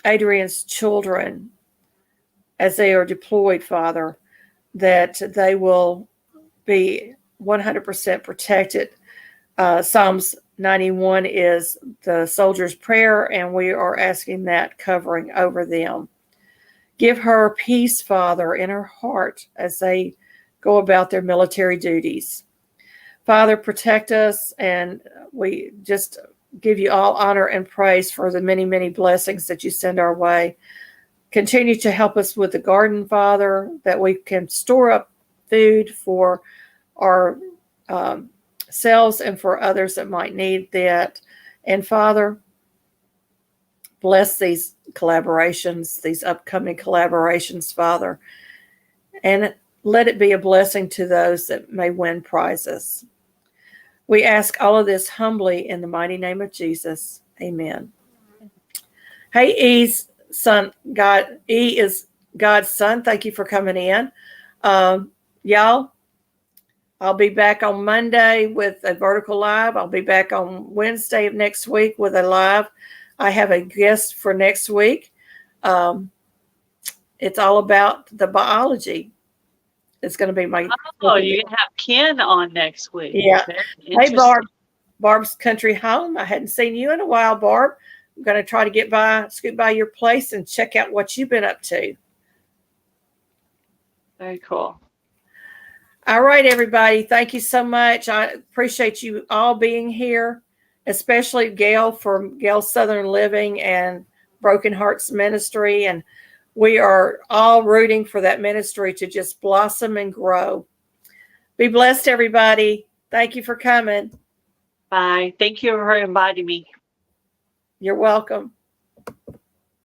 Adrian's children as they are deployed, Father, that they will be 100% protected. Psalms 91 is the soldier's prayer, and we are asking that covering over them. Give her peace, Father, in her heart as they go about their military duties. Father, protect us, and we just give you all honor and praise for the many, many blessings that you send our way. Continue to help us with the garden, Father, that we can store up food for our selves and for others that might need that. And Father, bless these collaborations, these upcoming collaborations, Father, and let it be a blessing to those that may win prizes. We ask all of this humbly in the mighty name of Jesus. Amen. Hey, E's son, God, E is God's son. Thank you for coming in. Y'all, I'll be back on Monday with a vertical live. I'll be back on Wednesday of next week with a live. I have a guest for next week. It's all about the biology. It's going to be my... Oh, you're going to have Ken on next week. Yeah. Hey, Barb. Barb's Country Home. I hadn't seen you in a while, Barb. I'm going to try to scoot by your place and check out what you've been up to. Very cool. All right, everybody. Thank you so much. I appreciate you all being here, especially Gail from Gail's Southern Living and Broken Hearts Ministry. And we are all rooting for that ministry to just blossom and grow. Be blessed, everybody. Thank you for coming. Bye. Thank you for inviting me. You're welcome.